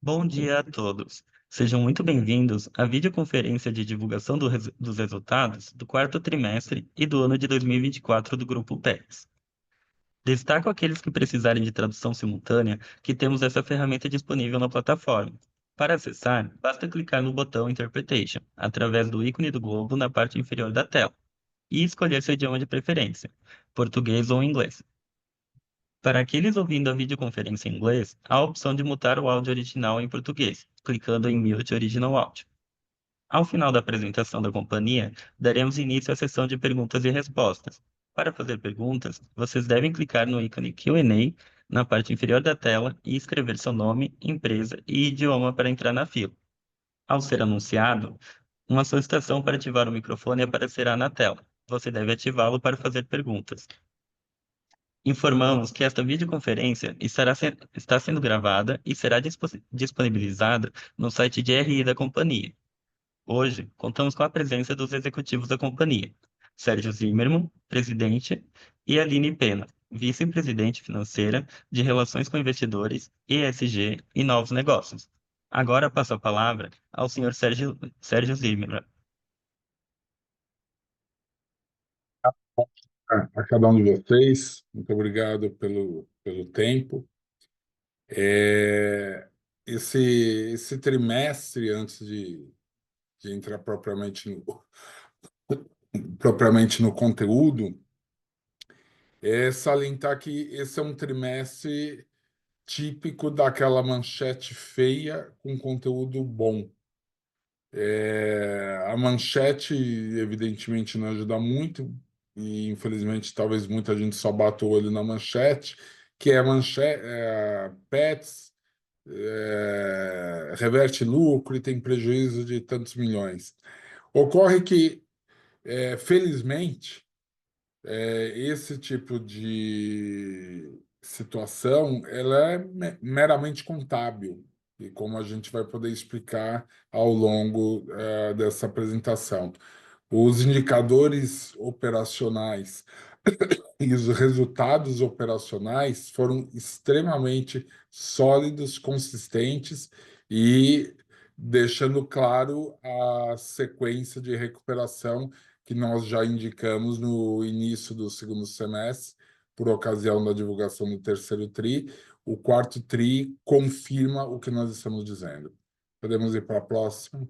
Bom dia a todos. Sejam muito bem-vindos à videoconferência de divulgação dos resultados do quarto trimestre e do ano de 2024 do Grupo PEX. Destaco aqueles que precisarem de tradução simultânea, que temos essa ferramenta disponível na plataforma. Para acessar, basta clicar no botão Interpretation, através do ícone do globo na parte inferior da tela, e escolher seu idioma de preferência, português ou inglês. Para aqueles ouvindo a videoconferência em inglês, há a opção de mutar o áudio original em português, clicando em Mute Original Audio. Ao final da apresentação da companhia, daremos início à sessão de perguntas e respostas. Para fazer perguntas, vocês devem clicar no ícone Q&A na parte inferior da tela e escrever seu nome, empresa e idioma para entrar na fila. Ao ser anunciado, uma solicitação para ativar o microfone aparecerá na tela. Você deve ativá-lo para fazer perguntas. Informamos que esta videoconferência está sendo gravada e será disponibilizada no site de RI da companhia. Hoje, contamos com a presença dos executivos da companhia: Sérgio Zimmermann, presidente, e Aline Pena, vice-presidente financeira de Relações com Investidores, ESG e Novos Negócios. Agora passo a palavra ao senhor Sérgio Zimmermann. A cada um de vocês, muito obrigado pelo tempo. É, esse trimestre, antes de entrar propriamente no conteúdo, é salientar que esse é um trimestre típico daquela manchete feia com conteúdo bom. A manchete, evidentemente, não ajuda muito, e infelizmente talvez muita gente só bata o olho na manchete, que é a manchete, Pets reverte lucro e tem prejuízo de tantos milhões. Ocorre que, felizmente, esse tipo de situação ela é meramente contábil, e como a gente vai poder explicar ao longo dessa apresentação. Os indicadores operacionais e os resultados operacionais foram extremamente sólidos, consistentes e deixando claro a sequência de recuperação que nós já indicamos no início do segundo semestre, por ocasião da divulgação do terceiro TRI. O quarto TRI confirma o que nós estamos dizendo. Podemos ir para a próxima.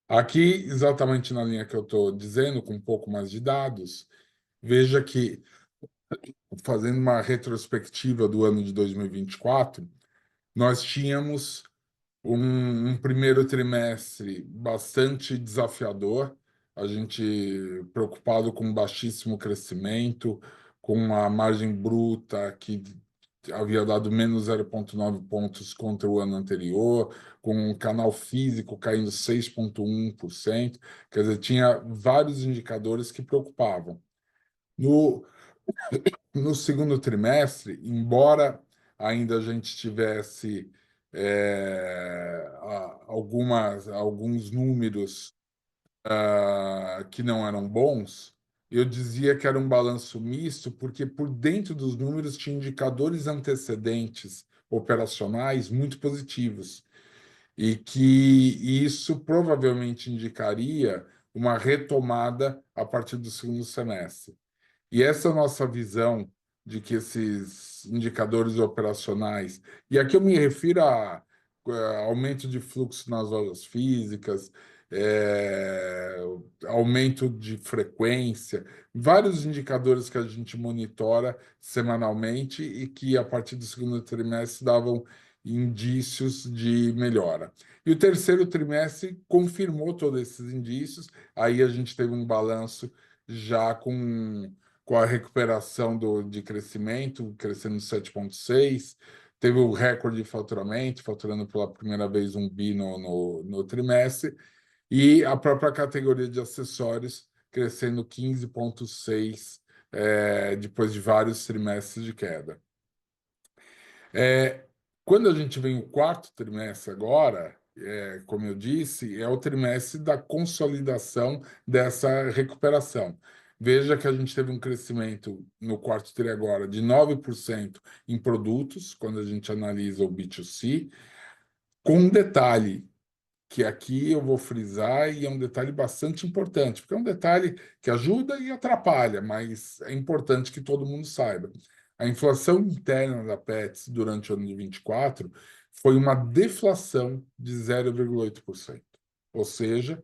Aqui, exatamente na linha que eu estou dizendo, com um pouco mais de dados, veja que, fazendo uma retrospectiva do ano de 2024, nós tínhamos um primeiro trimestre bastante desafiador, a gente preocupado com baixíssimo crescimento, com uma margem bruta que havia dado menos 0,9 pontos contra o ano anterior, com um canal físico caindo 6,1%, quer dizer, tinha vários indicadores que preocupavam. No segundo trimestre, embora ainda a gente tivesse alguns números que não eram bons, eu dizia que era um balanço misto, porque por dentro dos números tinha indicadores antecedentes operacionais muito positivos, e que isso provavelmente indicaria uma retomada a partir do segundo semestre. E essa nossa visão de que esses indicadores operacionais, e aqui eu me refiro a aumento de fluxo nas lojas físicas, é, aumento de frequência, vários indicadores que a gente monitora semanalmente e que, a partir do segundo trimestre, davam indícios de melhora. E o terceiro trimestre confirmou todos esses indícios, aí a gente teve um balanço já com a recuperação de crescimento, crescendo 7,6, teve o recorde de faturamento, faturando pela primeira vez 1 bi no trimestre, e a própria categoria de acessórios crescendo 15,6, depois de vários trimestres de queda. Quando a gente vem o quarto trimestre agora, como eu disse, é o trimestre da consolidação dessa recuperação. Veja que a gente teve um crescimento no quarto TRI agora de 9% em produtos, quando a gente analisa o B2C, com um detalhe que aqui eu vou frisar e é um detalhe bastante importante, porque é um detalhe que ajuda e atrapalha, mas é importante que todo mundo saiba. A inflação interna da Pets durante o ano de 24 foi uma deflação de 0,8%. Ou seja,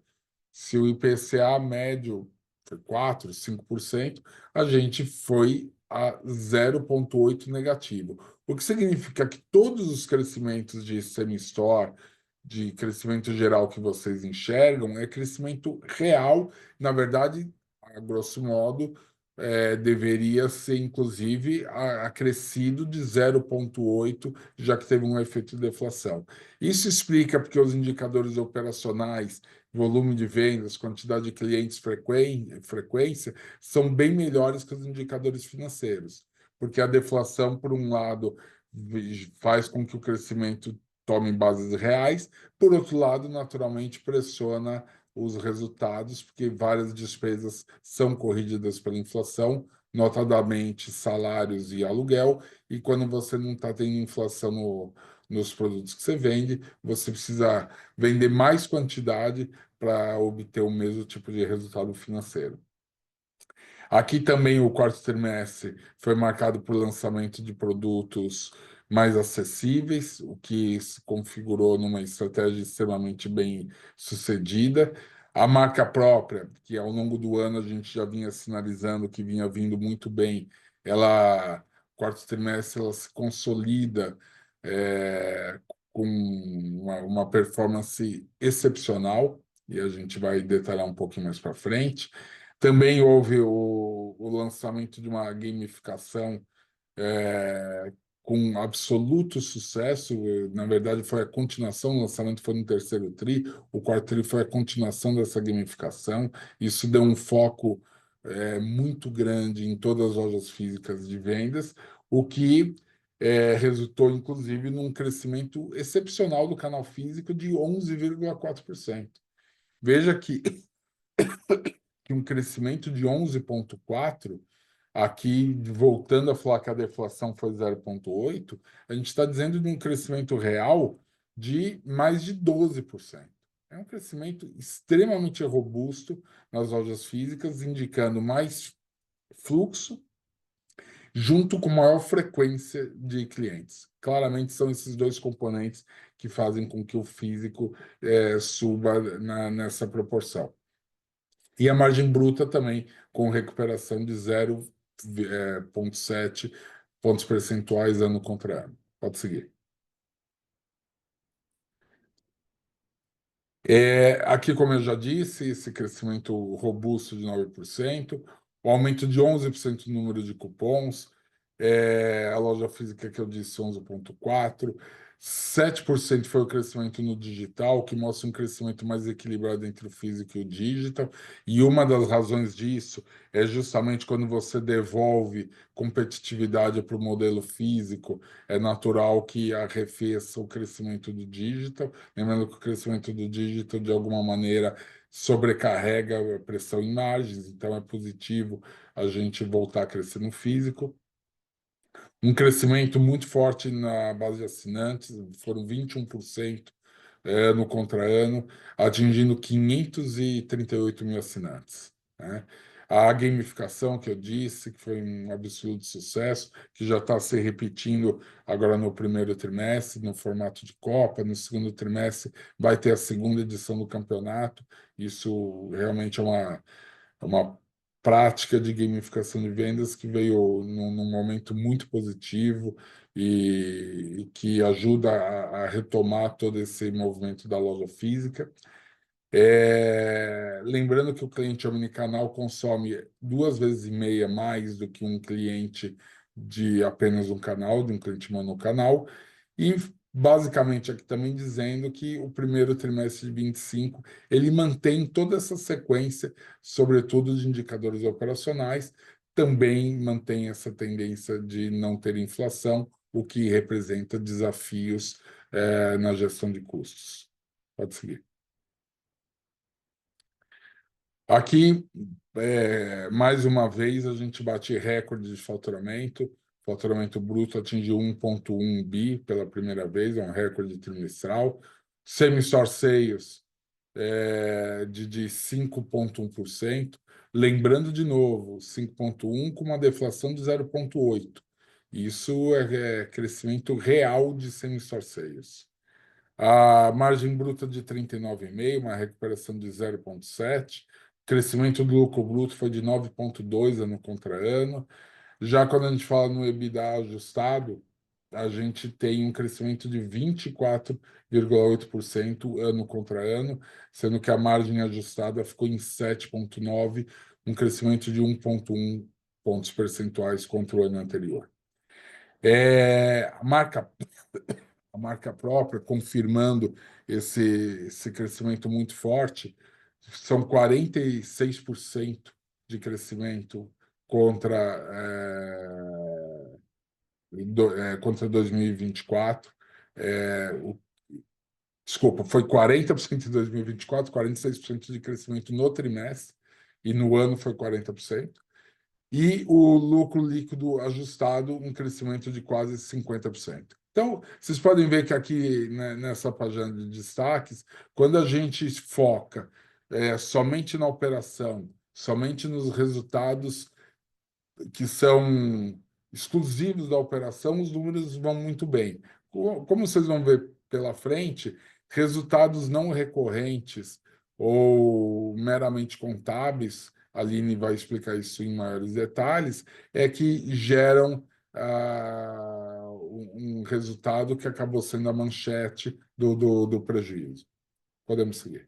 se o IPCA médio foi 4, 5%, a gente foi a 0,8 negativo. O que significa que todos os crescimentos de semi-store, de crescimento geral que vocês enxergam, é crescimento real. Na verdade, a grosso modo, deveria ser, inclusive, acrescido de 0,8, já que teve um efeito de deflação. Isso explica porque os indicadores operacionais, volume de vendas, quantidade de clientes, frequência, são bem melhores que os indicadores financeiros. Porque a deflação, por um lado, faz com que o crescimento tome bases reais, por outro lado, naturalmente pressiona os resultados, porque várias despesas são corrigidas pela inflação, notadamente salários e aluguel, e quando você não está tendo inflação nos produtos que você vende, você precisa vender mais quantidade para obter o mesmo tipo de resultado financeiro. Aqui também o quarto trimestre foi marcado por lançamento de produtos mais acessíveis, o que se configurou numa estratégia extremamente bem sucedida. A marca própria, que ao longo do ano a gente já vinha sinalizando que vinha vindo muito bem, quarto trimestre, ela se consolida é, com uma performance excepcional, e a gente vai detalhar um pouquinho mais para frente. Também houve o lançamento de uma gamificação é, com absoluto sucesso. Na verdade, foi a continuação, o lançamento foi no terceiro TRI, o quarto TRI foi a continuação dessa gamificação. Isso deu um foco muito grande em todas as lojas físicas de vendas, o que resultou, inclusive, num crescimento excepcional do canal físico de 11,4%. Veja que um crescimento de 11,4%, aqui voltando a falar que a deflação foi 0,8%, a gente está dizendo de um crescimento real de mais de 12%. É um crescimento extremamente robusto nas lojas físicas, indicando mais fluxo, junto com maior frequência de clientes. Claramente são esses dois componentes que fazem com que o físico suba nessa proporção. E a margem bruta também, com recuperação de 0,7 pontos percentuais ano contra ano. Pode seguir. Aqui, como eu já disse, esse crescimento robusto de 9%, o aumento de 11% no número de cupons, a loja física que eu disse 11,4%, 7% foi o crescimento no digital, que mostra um crescimento mais equilibrado entre o físico e o digital, e uma das razões disso é justamente quando você devolve competitividade para o modelo físico, é natural que arrefeça o crescimento do digital. Lembrando que o crescimento do dígito, de alguma maneira, sobrecarrega a pressão em margens, então é positivo a gente voltar a crescer no físico. Um crescimento muito forte na base de assinantes, foram 21% ano contra ano, atingindo 538 mil assinantes, né? A gamificação que eu disse, que foi um absoluto sucesso, que já está se repetindo agora no primeiro trimestre, no formato de Copa, no segundo trimestre vai ter a segunda edição do campeonato. Isso realmente é uma prática de gamificação de vendas que veio num momento muito positivo e que ajuda a retomar todo esse movimento da loja física. Lembrando que o cliente omnicanal consome 2,5 vezes mais do que um cliente de apenas um canal, de um cliente monocanal, e basicamente aqui também dizendo que o primeiro trimestre de 25 ele mantém toda essa sequência, sobretudo de indicadores operacionais, também mantém essa tendência de não ter inflação, o que representa desafios na gestão de custos. Pode seguir. Aqui, mais uma vez, a gente bate recorde de faturamento. O faturamento bruto atingiu 1,1 bi pela primeira vez, é um recorde trimestral. Same-store sales de 5,1%. Lembrando de novo, 5,1 com uma deflação de 0,8. Isso é crescimento real de same-store sales. A margem bruta de 39,5, uma recuperação de 0,7. O crescimento do lucro bruto foi de 9,2 ano contra ano. Já quando a gente fala no EBITDA ajustado, a gente tem um crescimento de 24,8% ano contra ano, sendo que a margem ajustada ficou em 7,9, um crescimento de 1,1 pontos percentuais contra o ano anterior. A marca própria, confirmando esse crescimento muito forte, são 46% de crescimento contra, contra 2024. Desculpa, foi 40% em 2024, 46% de crescimento no trimestre, e no ano foi 40%. E o lucro líquido ajustado, um crescimento de quase 50%. Então, vocês podem ver que aqui, né, nessa página de destaques, quando a gente foca somente na operação, somente nos resultados que são exclusivos da operação, os números vão muito bem. Como vocês vão ver pela frente, resultados não recorrentes ou meramente contábeis, a Aline vai explicar isso em maiores detalhes, é que geram um resultado que acabou sendo a manchete do prejuízo. Podemos seguir.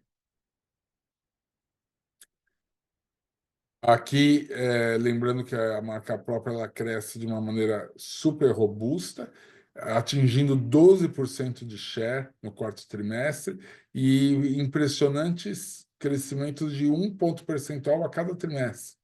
Aqui, lembrando que a marca própria ela cresce de uma maneira super robusta, atingindo 12% de share no quarto trimestre e impressionantes crescimentos de 1 ponto percentual a cada trimestre.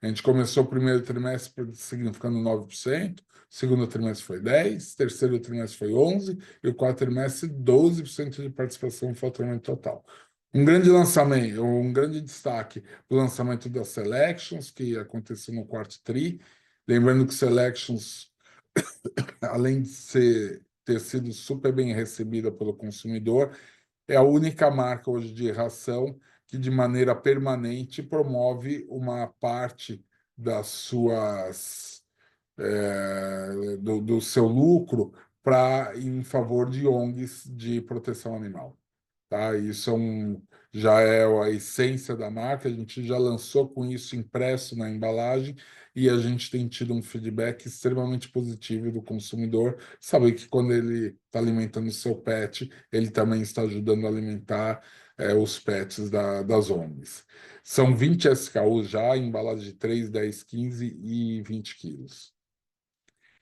A gente começou o primeiro trimestre significando 9%, o segundo trimestre foi 10%, terceiro trimestre foi 11% e o quarto trimestre 12% de participação no faturamento total. Um grande lançamento, um grande destaque o lançamento das Selections, que aconteceu no quarto tri. Lembrando que Selections, além de ter sido super bem recebida pelo consumidor, é a única marca hoje de ração que, de maneira permanente, promove uma parte das suas, do seu lucro em favor de ONGs de proteção animal. Tá? Isso já é a essência da marca, a gente já lançou com isso impresso na embalagem e a gente tem tido um feedback extremamente positivo do consumidor, saber que quando ele está alimentando o seu pet, ele também está ajudando a alimentar os pets das ONGs. São 20 SKUs já, embalagem de 3, 10, 15 e 20 quilos.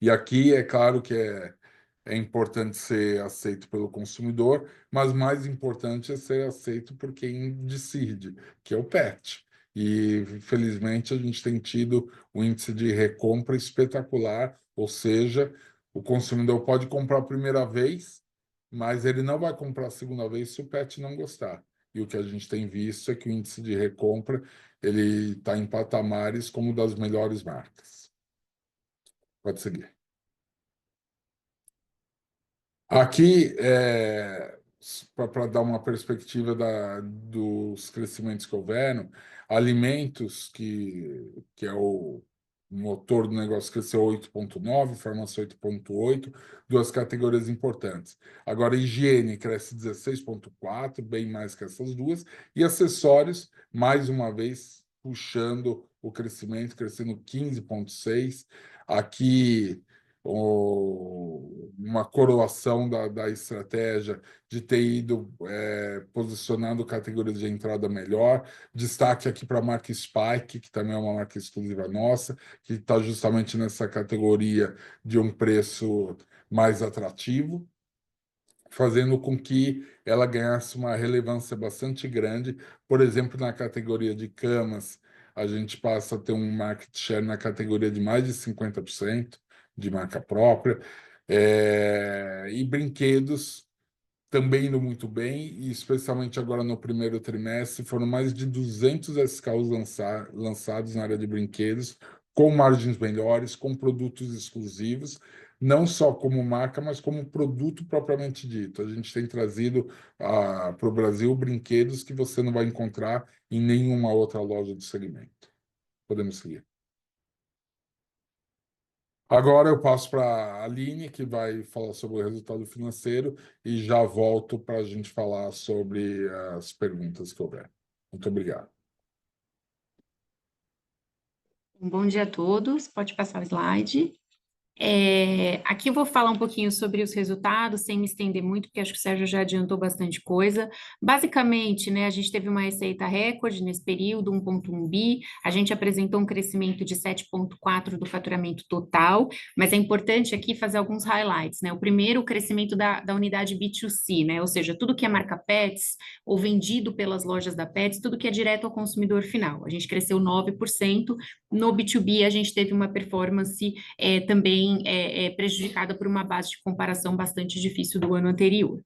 E aqui é claro que é importante ser aceito pelo consumidor, mas mais importante é ser aceito por quem decide, que é o pet. E, felizmente, a gente tem tido um índice de recompra espetacular, ou seja, o consumidor pode comprar a primeira vez, mas ele não vai comprar a segunda vez se o pet não gostar. E o que a gente tem visto é que o índice de recompra ele está em patamares como das melhores marcas. Pode seguir. Aqui, para dar uma perspectiva dos crescimentos que houveram, alimentos, que é o motor do negócio, cresceu 8,9, farmácia 8,8, duas categorias importantes. Agora, higiene cresce 16,4, bem mais que essas duas, e acessórios, mais uma vez, puxando o crescimento, crescendo 15,6. Aqui uma coroação da estratégia de ter ido posicionando categorias de entrada melhor. Destaque aqui para a marca Spike, que também é uma marca exclusiva nossa, que está justamente nessa categoria de um preço mais atrativo, fazendo com que ela ganhasse uma relevância bastante grande. Por exemplo, na categoria de camas, a gente passa a ter um market share na categoria de mais de 50% de marca própria. E brinquedos também indo muito bem, e especialmente agora no primeiro trimestre, foram mais de 200 SKUs lançados na área de brinquedos, com margens melhores, com produtos exclusivos, não só como marca, mas como produto propriamente dito. A gente tem trazido para o Brasil brinquedos que você não vai encontrar em nenhuma outra loja do segmento. Podemos seguir. Agora eu passo para a Aline, que vai falar sobre o resultado financeiro, e já volto para a gente falar sobre as perguntas que houver. Muito obrigado. Bom dia a todos, pode passar o slide. Aqui eu vou falar um pouquinho sobre os resultados, sem me estender muito, porque acho que o Sérgio já adiantou bastante coisa. Basicamente, né, a gente teve uma receita recorde nesse período, 1,1 bi, a gente apresentou um crescimento de 7,4 do faturamento total, mas é importante aqui fazer alguns highlights, né? O primeiro, o crescimento da unidade B2C, né? Ou seja, tudo que é marca Pets, ou vendido pelas lojas da Pets, tudo que é direto ao consumidor final. A gente cresceu 9%, no B2B a gente teve uma performance também prejudicada por uma base de comparação bastante difícil do ano anterior.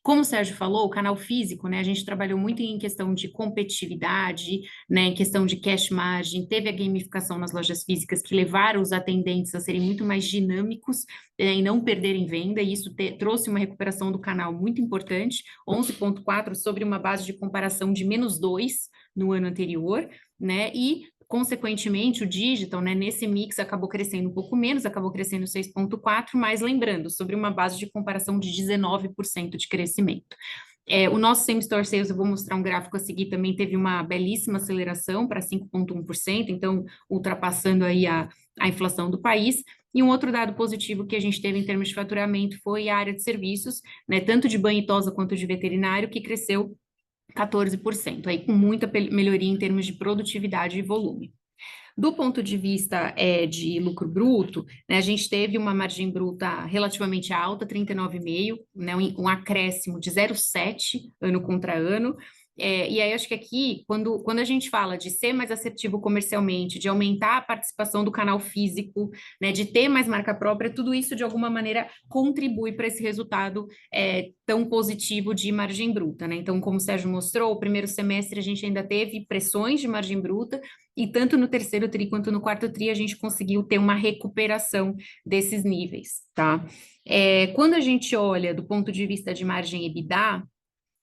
Como o Sérgio falou, o canal físico, né, a gente trabalhou muito em questão de competitividade, né, em questão de cash margin, teve a gamificação nas lojas físicas que levaram os atendentes a serem muito mais dinâmicos e não perderem venda, e isso trouxe uma recuperação do canal muito importante, 11,4 sobre uma base de comparação de -2 no ano anterior, né, e consequentemente, o digital, né, nesse mix acabou crescendo um pouco menos, acabou crescendo 6,4, mas lembrando, sobre uma base de comparação de 19% de crescimento. O nosso same-store sales, eu vou mostrar um gráfico a seguir, também teve uma belíssima aceleração para 5,1%, então ultrapassando aí a inflação do país. E um outro dado positivo que a gente teve em termos de faturamento foi a área de serviços, né, tanto de banho e tosa quanto de veterinário, que cresceu 14%, aí com muita melhoria em termos de produtividade e volume. Do ponto de vista de lucro bruto, né, a gente teve uma margem bruta relativamente alta, 39,5%, né, um acréscimo de 0,7 ano contra ano. E aí, acho que aqui, quando a gente fala de ser mais assertivo comercialmente, de aumentar a participação do canal físico, né, de ter mais marca própria, tudo isso, de alguma maneira, contribui para esse resultado tão positivo de margem bruta, né? Então, como o Sérgio mostrou, o primeiro semestre a gente ainda teve pressões de margem bruta, e tanto no terceiro TRI quanto no quarto TRI a gente conseguiu ter uma recuperação desses níveis, tá? Quando a gente olha do ponto de vista de margem EBITDA,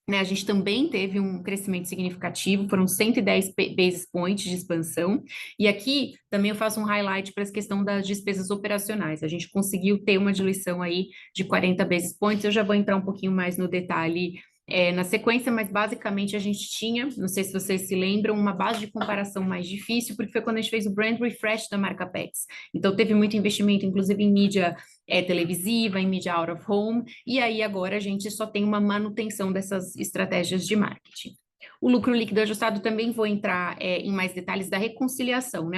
né, a gente também teve um crescimento significativo, foram 110 basis points de expansão, e aqui também eu faço um highlight para essa questão das despesas operacionais, a gente conseguiu ter uma diluição aí de 40 basis points, eu já vou entrar um pouquinho mais no detalhe na sequência, mas basicamente a gente tinha, não sei se vocês se lembram, uma base de comparação mais difícil, porque foi quando a gente fez o brand refresh da marca Pets. Então teve muito investimento, inclusive em mídia televisiva, em mídia out of home, e aí agora a gente só tem uma manutenção dessas estratégias de marketing. O lucro líquido ajustado também vou entrar em mais detalhes da reconciliação, né?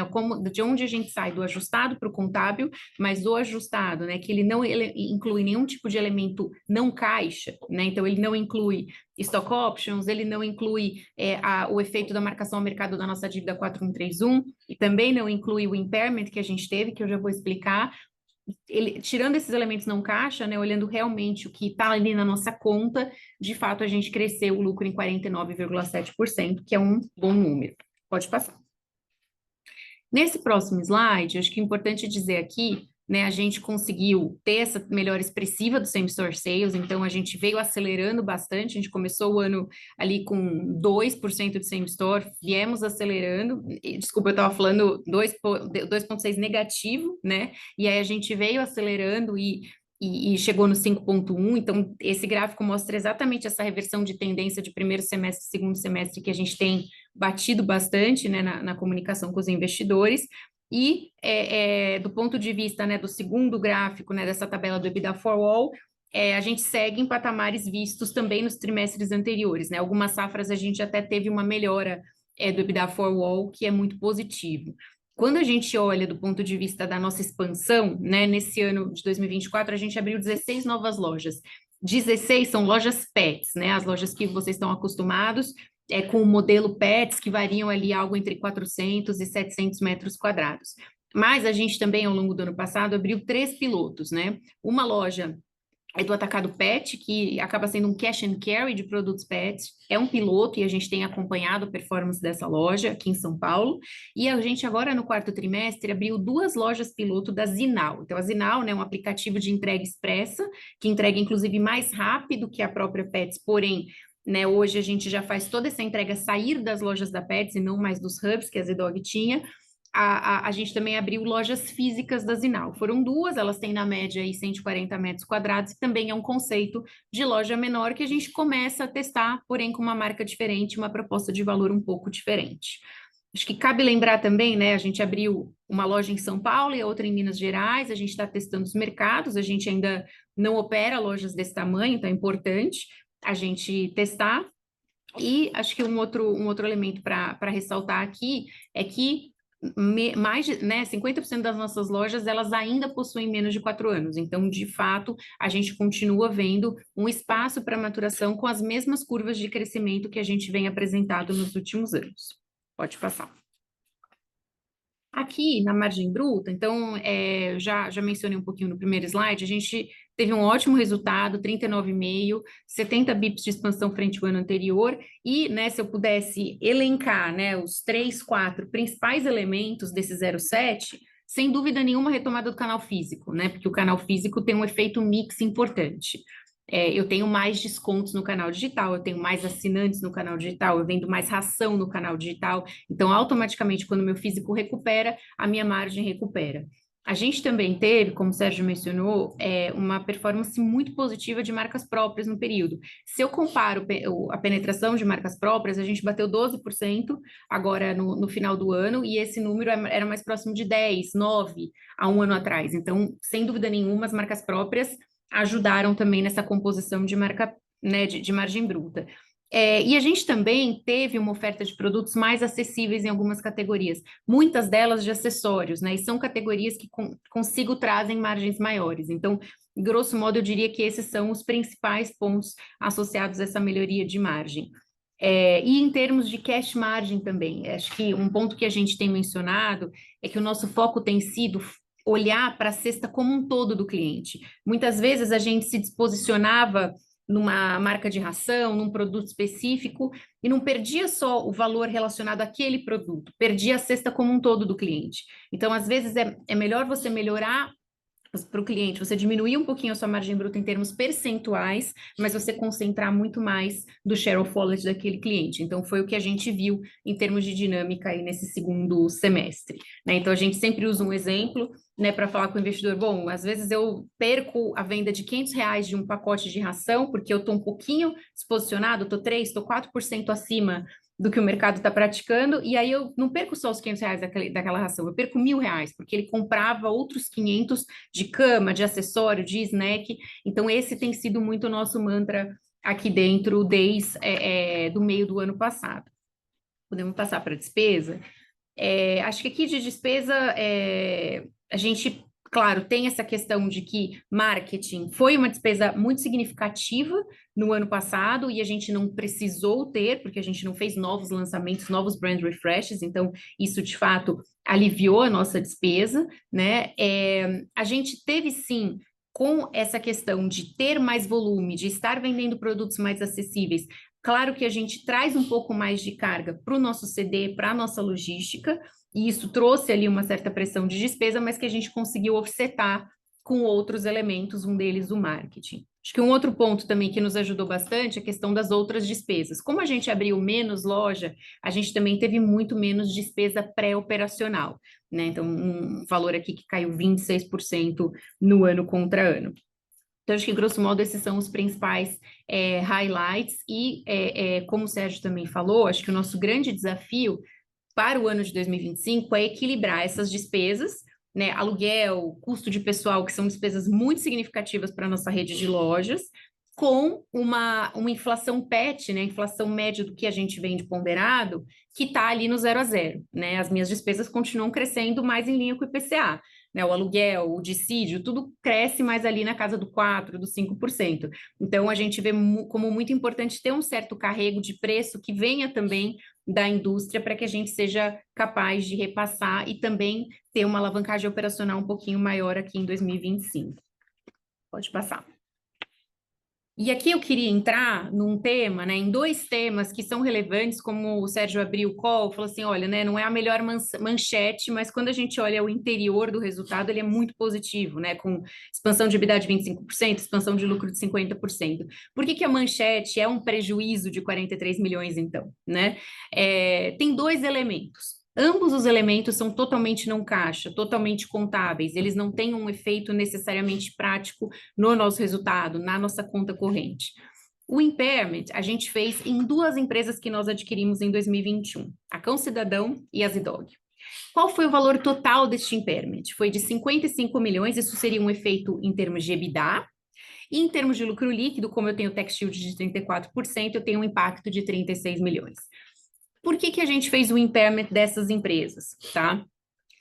De onde a gente sai do ajustado para o contábil, mas do ajustado, né? Que ele não inclui nenhum tipo de elemento não caixa, né? Então ele não inclui stock options, ele não inclui o efeito da marcação ao mercado da nossa dívida 4131, e também não inclui o impairment que a gente teve, que eu já vou explicar. Tirando esses elementos não caixa, né, olhando realmente o que está ali na nossa conta, de fato a gente cresceu o lucro em 49,7%, que é um bom número. Pode passar. Nesse próximo slide, acho que é importante dizer aqui, né, a gente conseguiu ter essa melhora expressiva do same-store sales, então a gente veio acelerando bastante, a gente começou o ano ali com 2% de same-store, viemos acelerando, desculpa, eu estava falando 2,6 negativo, né, e aí a gente veio acelerando e chegou no 5,1, então esse gráfico mostra exatamente essa reversão de tendência de primeiro semestre e segundo semestre que a gente tem batido bastante, né, na comunicação com os investidores. E do ponto de vista, né, do segundo gráfico, né, dessa tabela do EBITDA for All, a gente segue em patamares vistos também nos trimestres anteriores, né? Algumas safras a gente até teve uma melhora do EBITDA for All, que é muito positivo. Quando a gente olha do ponto de vista da nossa expansão, né, nesse ano de 2024, a gente abriu 16 novas lojas. 16 são lojas pets, né, as lojas que vocês estão acostumados, com o modelo pets, que variam ali algo entre 400 e 700 metros quadrados. Mas a gente também, ao longo do ano passado, abriu 3 pilotos, né? Uma loja é do Atacado Pet, que acaba sendo um cash and carry de produtos pets. É um piloto e a gente tem acompanhado a performance dessa loja aqui em São Paulo. E a gente agora, no quarto trimestre, abriu 2 lojas piloto da Zinal. Então, a Zinal, né, é um aplicativo de entrega expressa, que entrega, inclusive, mais rápido que a própria Pets, porém, né, hoje a gente já faz toda essa entrega sair das lojas da Pets e não mais dos hubs que a Zedog tinha. A gente também abriu lojas físicas da Zinal. Foram 2, elas têm na média aí 140 metros quadrados, e também é um conceito de loja menor que a gente começa a testar, porém com uma marca diferente, uma proposta de valor um pouco diferente. Acho que cabe lembrar também, né? A gente abriu uma loja em São Paulo e a outra em Minas Gerais, a gente está testando os mercados, a gente ainda não opera lojas desse tamanho, então é importante a gente testar. E acho que um outro elemento para ressaltar aqui é que mais de, né, 50% das nossas lojas, elas ainda possuem menos de 4 anos. Então, de fato, a gente continua vendo um espaço para maturação com as mesmas curvas de crescimento que a gente vem apresentado nos últimos anos. Pode passar. Aqui na margem bruta, então, já mencionei um pouquinho no primeiro slide, a gente teve um ótimo resultado, 39,5, 70 bips de expansão frente ao ano anterior, e, né, se eu pudesse elencar, né, os 3, 4 principais elementos desse 0,7, sem dúvida nenhuma retomada do canal físico, né, porque o canal físico tem um efeito mix importante. Eu tenho mais descontos no canal digital, eu tenho mais assinantes no canal digital, eu vendo mais ração no canal digital, então automaticamente quando o meu físico recupera, a minha margem recupera. A gente também teve, como o Sérgio mencionou, uma performance muito positiva de marcas próprias no período. Se eu comparo a penetração de marcas próprias, a gente bateu 12% agora no final do ano, e esse número era mais próximo de 10, 9 há um ano atrás. Então, sem dúvida nenhuma, as marcas próprias ajudaram também nessa composição de marca, né, de margem bruta. E a gente também teve uma oferta de produtos mais acessíveis em algumas categorias, muitas delas de acessórios, né? E são categorias que consigo trazem margens maiores. Então, grosso modo, eu diria que esses são os principais pontos associados a essa melhoria de margem. E em termos de cash margin também, acho que um ponto que a gente tem mencionado é que o nosso foco tem sido olhar para a cesta como um todo do cliente. Muitas vezes a gente se disposicionava numa marca de ração, num produto específico, e não perdia só o valor relacionado àquele produto, perdia a cesta como um todo do cliente. Então, às vezes, é melhor você melhorar para o cliente, você diminuir um pouquinho a sua margem bruta em termos percentuais, mas você concentrar muito mais do share of wallet daquele cliente. Então, foi o que a gente viu em termos de dinâmica aí nesse segundo semestre, né? Então, a gente sempre usa um exemplo, né, para falar com o investidor, bom, às vezes eu perco a venda de R$ 500 de um pacote de ração, porque eu estou um pouquinho exposicionado, estou 3%, estou 4% acima do que o mercado está praticando, e aí eu não perco só os R$ 500 daquela ração, eu perco R$ 1.000, porque ele comprava outros 500 de cama, de acessório, de snack. Então, esse tem sido muito o nosso mantra aqui dentro desde do meio do ano passado. Podemos passar para a despesa? Acho que aqui de despesa, a gente, claro, tem essa questão de que marketing foi uma despesa muito significativa no ano passado e a gente não precisou ter, porque a gente não fez novos lançamentos, novos brand refreshes, então isso de fato aliviou a nossa despesa, né? A gente teve sim, com essa questão de ter mais volume, de estar vendendo produtos mais acessíveis. Claro que a gente traz um pouco mais de carga para o nosso CD, para a nossa logística, e isso trouxe ali uma certa pressão de despesa, mas que a gente conseguiu offsetar com outros elementos, um deles o marketing. Acho que um outro ponto também que nos ajudou bastante é a questão das outras despesas. Como a gente abriu menos loja, a gente também teve muito menos despesa pré-operacional, né? Então, um valor aqui que caiu 26% no ano contra ano. Então, acho que, grosso modo, esses são os principais highlights e, como o Sérgio também falou, acho que o nosso grande desafio para o ano de 2025 é equilibrar essas despesas, né, aluguel, custo de pessoal, que são despesas muito significativas para a nossa rede de lojas, com uma inflação PET, né, inflação média do que a gente vende ponderado, que está ali no 0 a 0, né, as minhas despesas continuam crescendo mais em linha com o IPCA, né, o aluguel, o dissídio, tudo cresce mais ali na casa do 4%, do 5%. Então, a gente vê como muito importante ter um certo carrego de preço que venha também da indústria para que a gente seja capaz de repassar e também ter uma alavancagem operacional um pouquinho maior aqui em 2025. Pode passar. E aqui eu queria entrar num tema, né, em dois temas que são relevantes, como o Sérgio abriu o call, falou assim, olha, né, não é a melhor manchete, mas quando a gente olha o interior do resultado, ele é muito positivo, né, com expansão de EBITDA de 25%, expansão de lucro de 50%. Por que que a manchete é um prejuízo de 43 milhões, então, né? Tem dois elementos. Ambos os elementos são totalmente não caixa, totalmente contábeis, eles não têm um efeito necessariamente prático no nosso resultado, na nossa conta corrente. O impairment a gente fez em duas empresas que nós adquirimos em 2021, a Cão Cidadão e a Zidog. Qual foi o valor total deste impairment? Foi de 55 milhões, isso seria um efeito em termos de EBITDA, e em termos de lucro líquido, como eu tenho tax shield de 34%, eu tenho um impacto de 36 milhões. Por que que a gente fez o impairment dessas empresas, tá?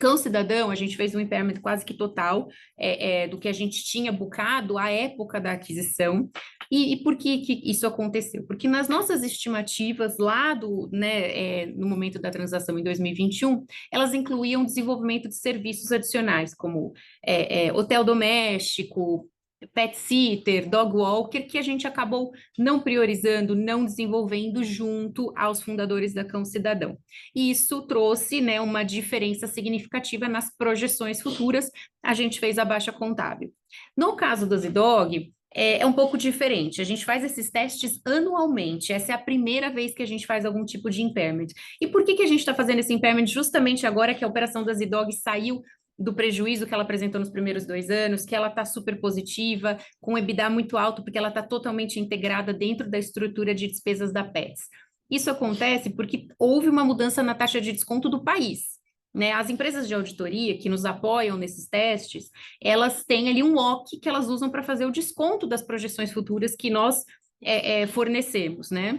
Cão Cidadão, a gente fez um impairment quase que total do que a gente tinha bucado à época da aquisição. E por que isso aconteceu? Porque nas nossas estimativas lá no momento da transação em 2021, elas incluíam desenvolvimento de serviços adicionais, como hotel doméstico, pet sitter, dog walker, que a gente acabou não priorizando, não desenvolvendo junto aos fundadores da Cão Cidadão. E isso trouxe, né, uma diferença significativa nas projeções futuras, a gente fez a baixa contábil. No caso do Zidog, é um pouco diferente, a gente faz esses testes anualmente, essa é a primeira vez que a gente faz algum tipo de impairment. E por que que a gente está fazendo esse impairment justamente agora que a operação da Zidog saiu do prejuízo que ela apresentou nos primeiros 2 anos, que ela está super positiva, com EBITDA muito alto, porque ela está totalmente integrada dentro da estrutura de despesas da Petz. Isso acontece porque houve uma mudança na taxa de desconto do país, né? As empresas de auditoria que nos apoiam nesses testes, elas têm ali um lock que elas usam para fazer o desconto das projeções futuras que nós fornecemos, né?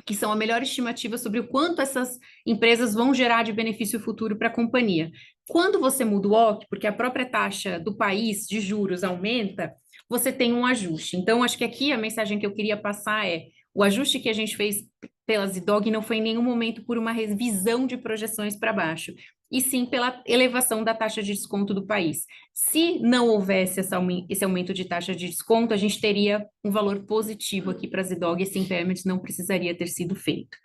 Que são a melhor estimativa sobre o quanto essas empresas vão gerar de benefício futuro para a companhia. Quando você muda o OC, porque a própria taxa do país de juros aumenta, você tem um ajuste. Então, acho que aqui a mensagem que eu queria passar é: o ajuste que a gente fez pela Zidog não foi em nenhum momento por uma revisão de projeções para baixo, e sim pela elevação da taxa de desconto do país. Se não houvesse esse aumento de taxa de desconto, a gente teria um valor positivo aqui para a Zidog, esse impairment não precisaria ter sido feito.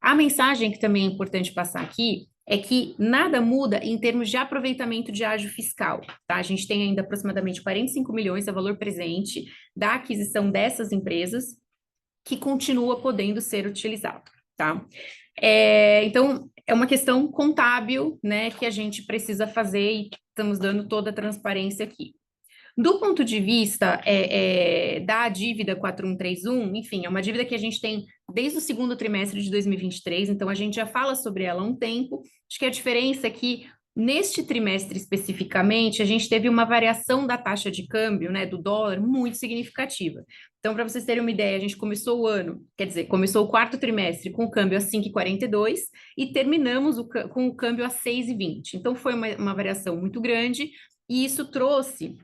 A mensagem que também é importante passar aqui é que nada muda em termos de aproveitamento de ágio fiscal, tá? A gente tem ainda aproximadamente 45 milhões a valor presente da aquisição dessas empresas, que continua podendo ser utilizado, tá? Então, é uma questão contábil, né, que a gente precisa fazer e estamos dando toda a transparência aqui. Do ponto de vista da dívida 4131, enfim, é uma dívida que a gente tem desde o segundo trimestre de 2023, então a gente já fala sobre ela há um tempo. Acho que a diferença é que neste trimestre especificamente, a gente teve uma variação da taxa de câmbio, né, do dólar, muito significativa. Então, para vocês terem uma ideia, a gente começou o ano, quer dizer, começou o quarto trimestre com o câmbio a 5,42 e terminamos com o câmbio a 6,20. Então, foi uma variação muito grande e isso trouxe,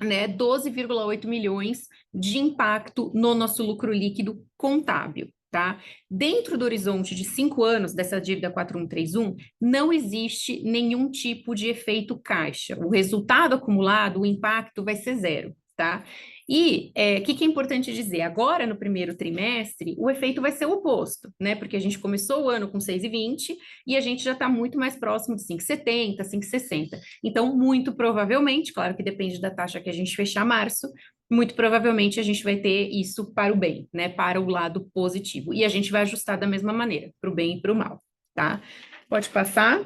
né, 12,8 milhões de impacto no nosso lucro líquido contábil, tá? Dentro do horizonte de 5 anos dessa dívida 4131, não existe nenhum tipo de efeito caixa. O resultado acumulado, o impacto vai ser zero, tá? E o que é importante dizer? Agora, no primeiro trimestre, o efeito vai ser o oposto, né? Porque a gente começou o ano com 6,20 e a gente já está muito mais próximo de 5,70, 5,60. Então, muito provavelmente, claro que depende da taxa que a gente fechar março, muito provavelmente a gente vai ter isso para o bem, né? Para o lado positivo. E a gente vai ajustar da mesma maneira, para o bem e para o mal, tá? Pode passar.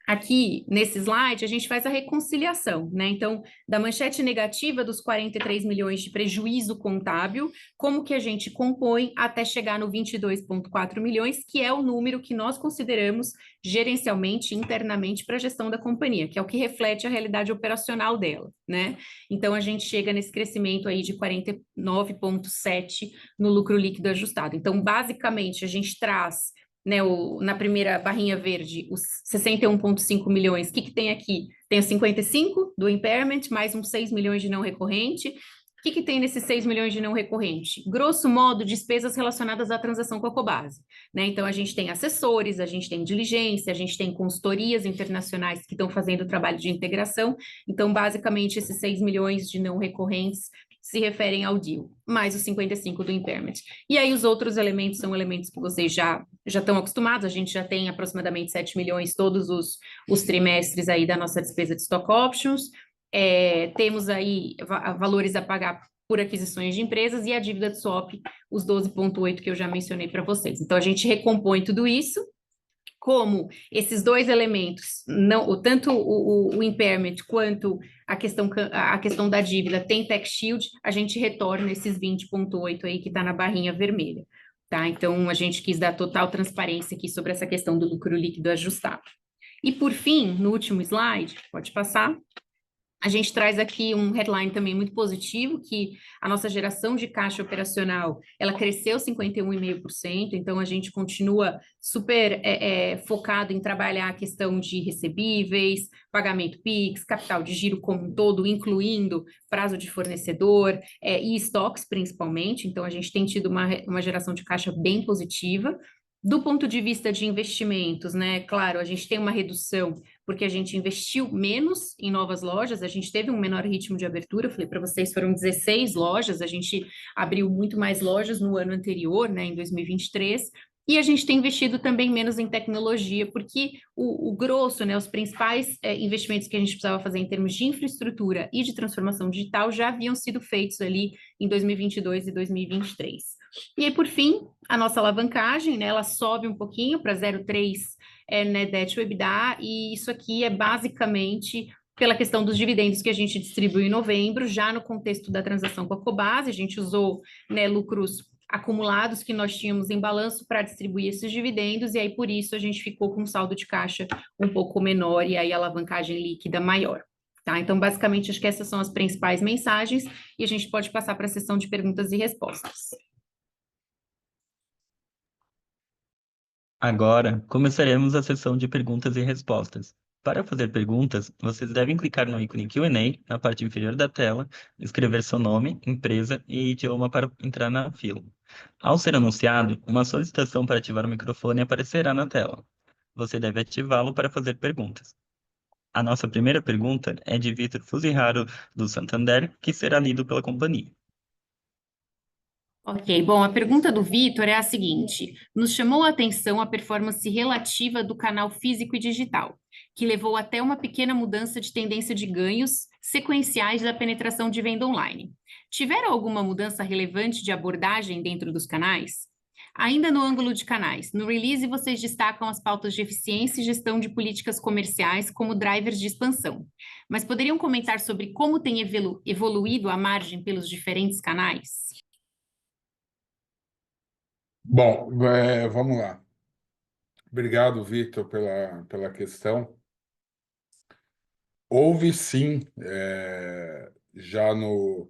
Aqui, nesse slide, a gente faz a reconciliação, né? Então, da manchete negativa dos 43 milhões de prejuízo contábil, como que a gente compõe até chegar no 22,4 milhões, que é o número que nós consideramos gerencialmente, internamente, para a gestão da companhia, que é o que reflete a realidade operacional dela, né? Então, a gente chega nesse crescimento aí de 49,7 no lucro líquido ajustado. Então, basicamente, a gente traz, né, na primeira barrinha verde, os 61,5 milhões. O que tem aqui? Tem os 55 do impairment, mais uns 6 milhões de não recorrente. O que tem nesses 6 milhões de não recorrente? Grosso modo, despesas relacionadas à transação com a Cobasi, né? Então, a gente tem assessores, a gente tem diligência, a gente tem consultorias internacionais que estão fazendo o trabalho de integração. Então, basicamente, esses 6 milhões de não recorrentes se referem ao deal, mais os 55 do impairment. E aí os outros elementos são elementos que vocês já estão acostumados, a gente já tem aproximadamente 7 milhões todos os trimestres aí da nossa despesa de stock options, temos aí valores a pagar por aquisições de empresas e a dívida de swap, os 12,8 que eu já mencionei para vocês. Então, a gente recompõe tudo isso, como esses dois elementos, não, tanto o impairment quanto a questão da dívida tem tax shield, a gente retorna esses 20,8 aí que está na barrinha vermelha. Tá? Então, a gente quis dar total transparência aqui sobre essa questão do lucro líquido ajustado. E, por fim, no último slide, pode passar. A gente traz aqui um headline também muito positivo, que a nossa geração de caixa operacional, ela cresceu 51,5%, então a gente continua super focado em trabalhar a questão de recebíveis, pagamento PIX, capital de giro como um todo, incluindo prazo de fornecedor e estoques principalmente, então a gente tem tido uma geração de caixa bem positiva. Do ponto de vista de investimentos, né? Claro, a gente tem uma redução porque a gente investiu menos em novas lojas, a gente teve um menor ritmo de abertura, eu falei para vocês, foram 16 lojas, a gente abriu muito mais lojas no ano anterior, né, em 2023, e a gente tem investido também menos em tecnologia, porque o grosso, né, os principais investimentos que a gente precisava fazer em termos de infraestrutura e de transformação digital já haviam sido feitos ali em 2022 e 2023. E aí, por fim, a nossa alavancagem, né, ela sobe um pouquinho para 0,3 net debt to EBITDA, e isso aqui é basicamente pela questão dos dividendos que a gente distribuiu em novembro, já no contexto da transação com a Cobasi, a gente usou, né, lucros acumulados que nós tínhamos em balanço para distribuir esses dividendos, e aí por isso a gente ficou com um saldo de caixa um pouco menor e aí a alavancagem líquida maior. Tá? Então, basicamente, acho que essas são as principais mensagens, e a gente pode passar para a sessão de perguntas e respostas. Agora, começaremos a sessão de perguntas e respostas. Para fazer perguntas, vocês devem clicar no ícone Q&A na parte inferior da tela, escrever seu nome, empresa e idioma para entrar na fila. Ao ser anunciado, uma solicitação para ativar o microfone aparecerá na tela. Você deve ativá-lo para fazer perguntas. A nossa primeira pergunta é de Vitor Fuziharo, do Santander, que será lido pela companhia. Ok, bom, a pergunta do Vitor é a seguinte: nos chamou a atenção a performance relativa do canal físico e digital, que levou até uma pequena mudança de tendência de ganhos sequenciais da penetração de venda online. Tiveram alguma mudança relevante de abordagem dentro dos canais? Ainda no ângulo de canais, no release vocês destacam as pautas de eficiência e gestão de políticas comerciais como drivers de expansão, mas poderiam comentar sobre como tem evoluído a margem pelos diferentes canais? Bom, vamos lá. Obrigado, Vitor, pela questão. Houve sim, já no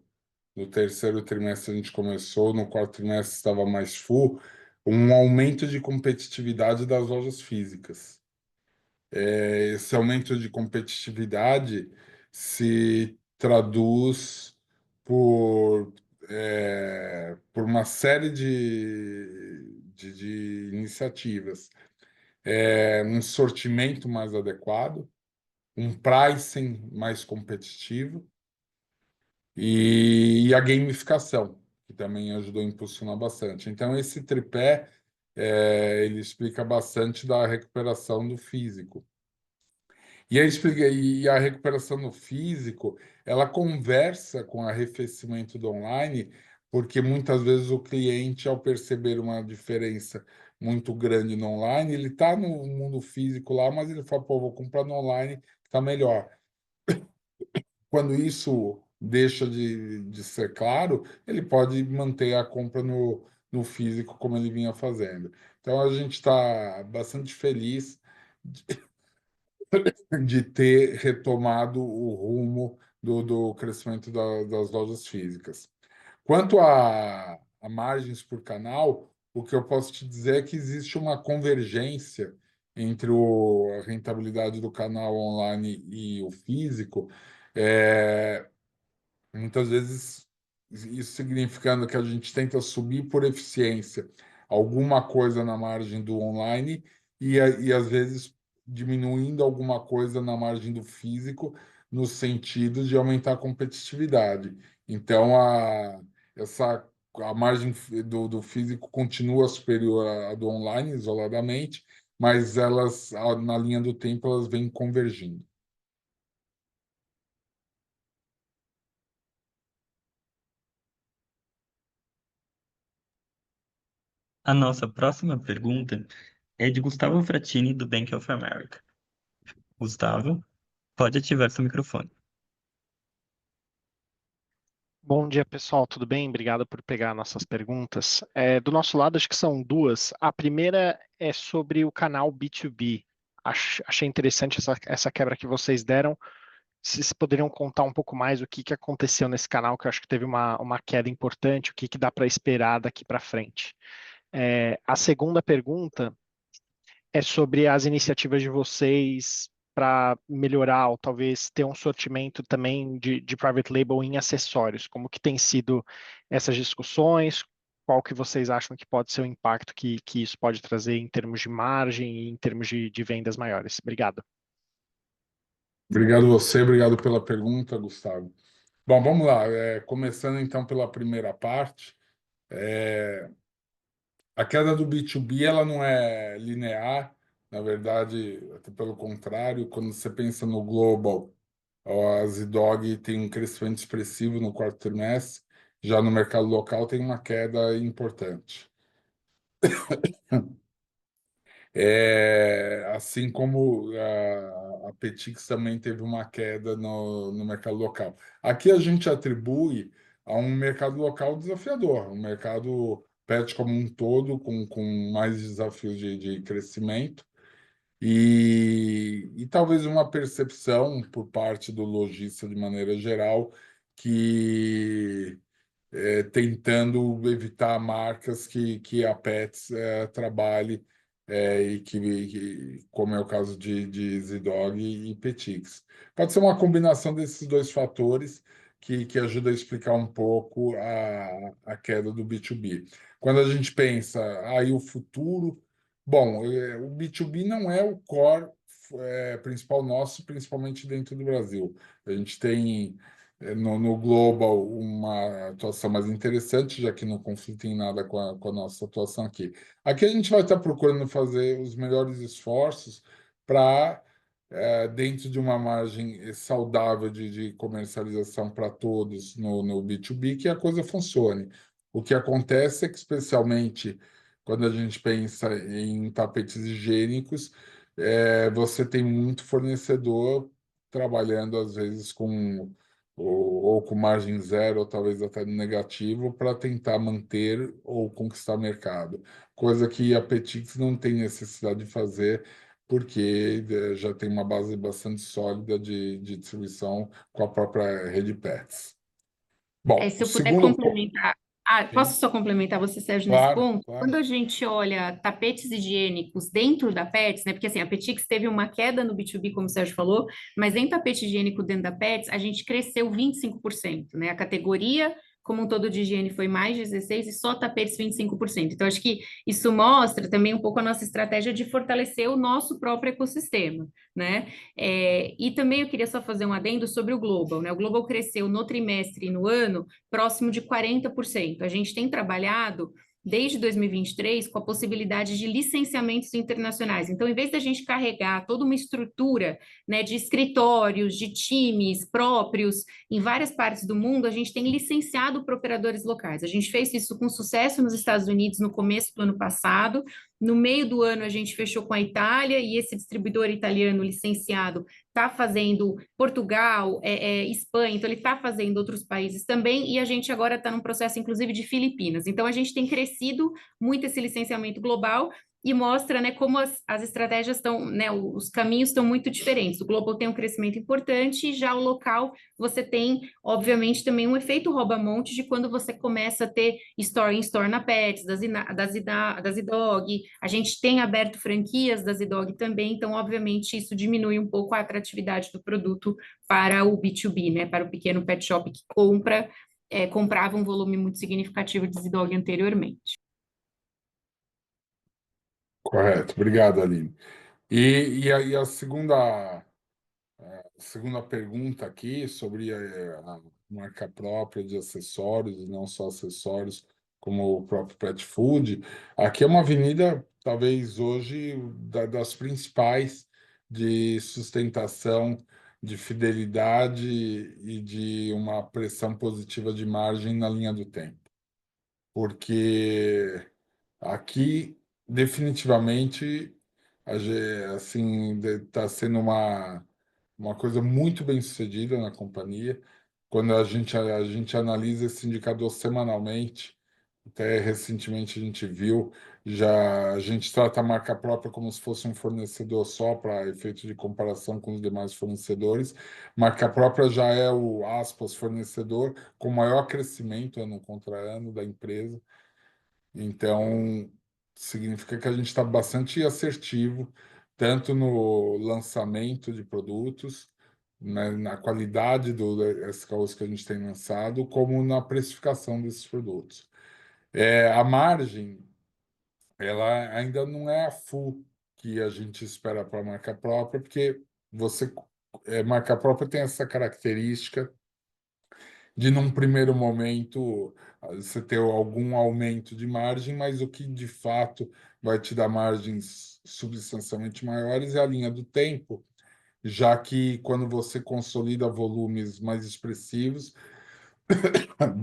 terceiro trimestre a gente começou, no quarto trimestre estava mais full, um aumento de competitividade das lojas físicas. Esse aumento de competitividade se traduz por, por uma série de iniciativas. Um sortimento mais adequado, um pricing mais competitivo e a gamificação, que também ajudou a impulsionar bastante. Então, esse tripé, ele explica bastante da recuperação do físico. E a recuperação no físico, ela conversa com o arrefecimento do online, porque muitas vezes o cliente, ao perceber uma diferença muito grande no online, ele está no mundo físico lá, mas ele fala, pô, vou comprar no online, está melhor. Quando isso deixa de ser claro, ele pode manter a compra no físico como ele vinha fazendo. Então, a gente está bastante feliz de ter retomado o rumo do crescimento das lojas físicas. Quanto a margens por canal, o que eu posso te dizer é que existe uma convergência entre a rentabilidade do canal online e o físico, muitas vezes isso significando que a gente tenta subir por eficiência alguma coisa na margem do online e às vezes diminuindo alguma coisa na margem do físico, no sentido de aumentar a competitividade. Então, a margem do físico continua superior à do online, isoladamente, mas elas, na linha do tempo, elas vêm convergindo. A nossa próxima pergunta é de Gustavo Fratini, do Bank of America. Gustavo, pode ativar seu microfone. Bom dia, pessoal. Tudo bem? Obrigado por pegar nossas perguntas. Do nosso lado, acho que são duas. A primeira é sobre o canal B2B. Achei interessante essa quebra que vocês deram. Se vocês poderiam contar um pouco mais o que aconteceu nesse canal, que eu acho que teve uma queda importante, o que dá para esperar daqui para frente. A segunda pergunta é sobre as iniciativas de vocês para melhorar ou talvez ter um sortimento também de private label em acessórios. Como que tem sido essas discussões? Qual que vocês acham que pode ser o impacto que isso pode trazer em termos de margem e em termos de vendas maiores? Obrigado. Obrigado você, obrigado pela pergunta, Gustavo. Bom, vamos lá. Começando então pela primeira parte. A queda do B2B ela não é linear, na verdade, até pelo contrário, quando você pensa no global, a Zidog tem um crescimento expressivo no quarto trimestre, já no mercado local tem uma queda importante. Assim como a Petix também teve uma queda no mercado local. Aqui a gente atribui a um mercado local desafiador, um mercado pet como um todo, com mais desafios de crescimento, e talvez uma percepção por parte do lojista de maneira geral que tentando evitar marcas que a Pets trabalhe como é o caso de Zidog e Petix. Pode ser uma combinação desses dois fatores que ajuda a explicar um pouco a queda do B2B. Quando a gente pensa aí o futuro, bom, o B2B não é o core principal nosso, principalmente dentro do Brasil. A gente tem no global uma atuação mais interessante, já que não conflita em nada com a nossa atuação aqui. Aqui a gente vai estar procurando fazer os melhores esforços para, dentro de uma margem saudável de comercialização para todos no B2B, que a coisa funcione. O que acontece é que, especialmente quando a gente pensa em tapetes higiênicos, você tem muito fornecedor trabalhando, às vezes, ou com margem zero, ou talvez até negativo, para tentar manter ou conquistar mercado. Coisa que a Petix não tem necessidade de fazer, porque já tem uma base bastante sólida de distribuição com a própria rede Pets. Bom, Se o eu puder segundo ponto. complementar, Sim, posso só complementar você, Sérgio, nesse claro, ponto? claro. Quando a gente olha tapetes higiênicos dentro da Pets, né? Porque assim, a Petix teve uma queda no B2B, como o Sérgio falou, mas em tapete higiênico dentro da Pets, a gente cresceu 25%, né? A categoria como um todo de higiene foi mais 16% e só tapetes 25%. Então, acho que isso mostra também um pouco a nossa estratégia de fortalecer o nosso próprio ecossistema, né? E também eu queria só fazer um adendo sobre o Global, né? O Global cresceu no trimestre e no ano próximo de 40%. A gente tem trabalhado desde 2023 com a possibilidade de licenciamentos internacionais. Então, em vez da gente carregar toda uma estrutura, né, de escritórios, de times próprios em várias partes do mundo, a gente tem licenciado para operadores locais. A gente fez isso com sucesso nos Estados Unidos no começo do ano passado. No meio do ano, a gente fechou com a Itália e esse distribuidor italiano licenciado está fazendo Portugal, Espanha, então ele está fazendo outros países também, e a gente agora está num processo, inclusive, de Filipinas. Então, a gente tem crescido muito esse licenciamento global e mostra, né, como as estratégias estão, né, os caminhos estão muito diferentes. O global tem um crescimento importante, e já o local você tem, obviamente, também um efeito rouba-monte de quando você começa a ter store-in-store na Pets, da Zidog. A gente tem aberto franquias da Zidog também, então, obviamente, isso diminui um pouco a atratividade do produto para o B2B, né, para o pequeno pet shop que comprava um volume muito significativo de Zidog anteriormente. Correto. Obrigado, Aline. E a segunda segunda pergunta aqui sobre a marca própria de acessórios, e não só acessórios, como o próprio pet food. Aqui é uma avenida, talvez hoje, das principais de sustentação, de fidelidade e de uma pressão positiva de margem na linha do tempo. Porque aqui, definitivamente, assim, está sendo uma coisa muito bem sucedida na companhia. Quando a gente analisa esse indicador semanalmente, até recentemente a gente viu, já a gente trata a marca própria como se fosse um fornecedor só para efeito de comparação com os demais fornecedores. Marca própria já é o, aspas, fornecedor com maior crescimento ano contra ano da empresa. Então, significa que a gente está bastante assertivo, tanto no lançamento de produtos, na qualidade dos SKUs que a gente tem lançado, como na precificação desses produtos. A margem, ela ainda não é a full que a gente espera para a marca própria, porque marca própria tem essa característica de, num primeiro momento, você ter algum aumento de margem, mas o que de fato vai te dar margens substancialmente maiores é a linha do tempo, já que quando você consolida volumes mais expressivos,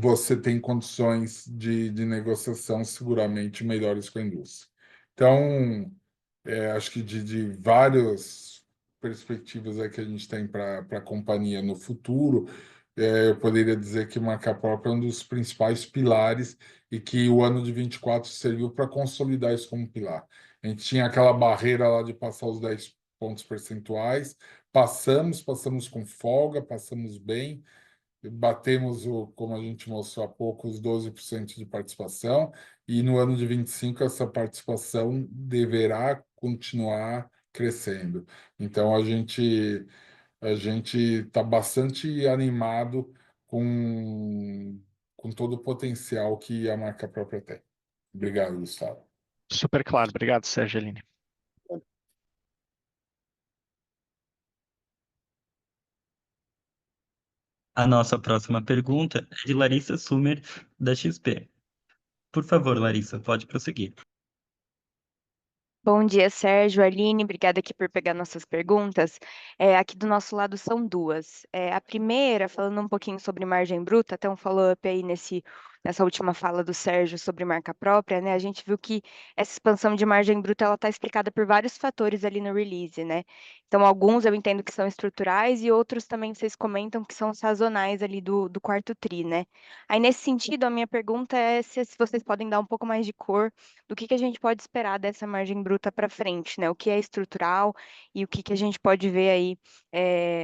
você tem condições de negociação seguramente melhores com a indústria. Então, acho que de várias perspectivas que a gente tem para a companhia no futuro, eu poderia dizer que marca própria é um dos principais pilares e que o ano de 24 serviu para consolidar isso como pilar. A gente tinha aquela barreira lá de passar os 10 pontos percentuais, passamos com folga, passamos bem, batemos, como a gente mostrou há pouco, os 12% de participação, e no ano de 25 essa participação deverá continuar crescendo. Então a gente está bastante animado com todo o potencial que a marca própria tem. Obrigado, Gustavo. Super claro. Obrigado, Sérgio e Aline. A nossa próxima pergunta é de Larissa Sumer, da XP. Por favor, Larissa, pode prosseguir. Bom dia, Sérgio, Aline, obrigada aqui por pegar nossas perguntas. Aqui do nosso lado são duas. A primeira, falando um pouquinho sobre margem bruta, até um follow-up aí nessa última fala do Sérgio sobre marca própria, né? A gente viu que essa expansão de margem bruta ela está explicada por vários fatores ali no release, né? Então, alguns eu entendo que são estruturais e outros também vocês comentam que são sazonais ali do quarto tri, né? Aí, nesse sentido, a minha pergunta é se vocês podem dar um pouco mais de cor do que a gente pode esperar dessa margem bruta para frente, né? O que é estrutural e o que a gente pode ver aí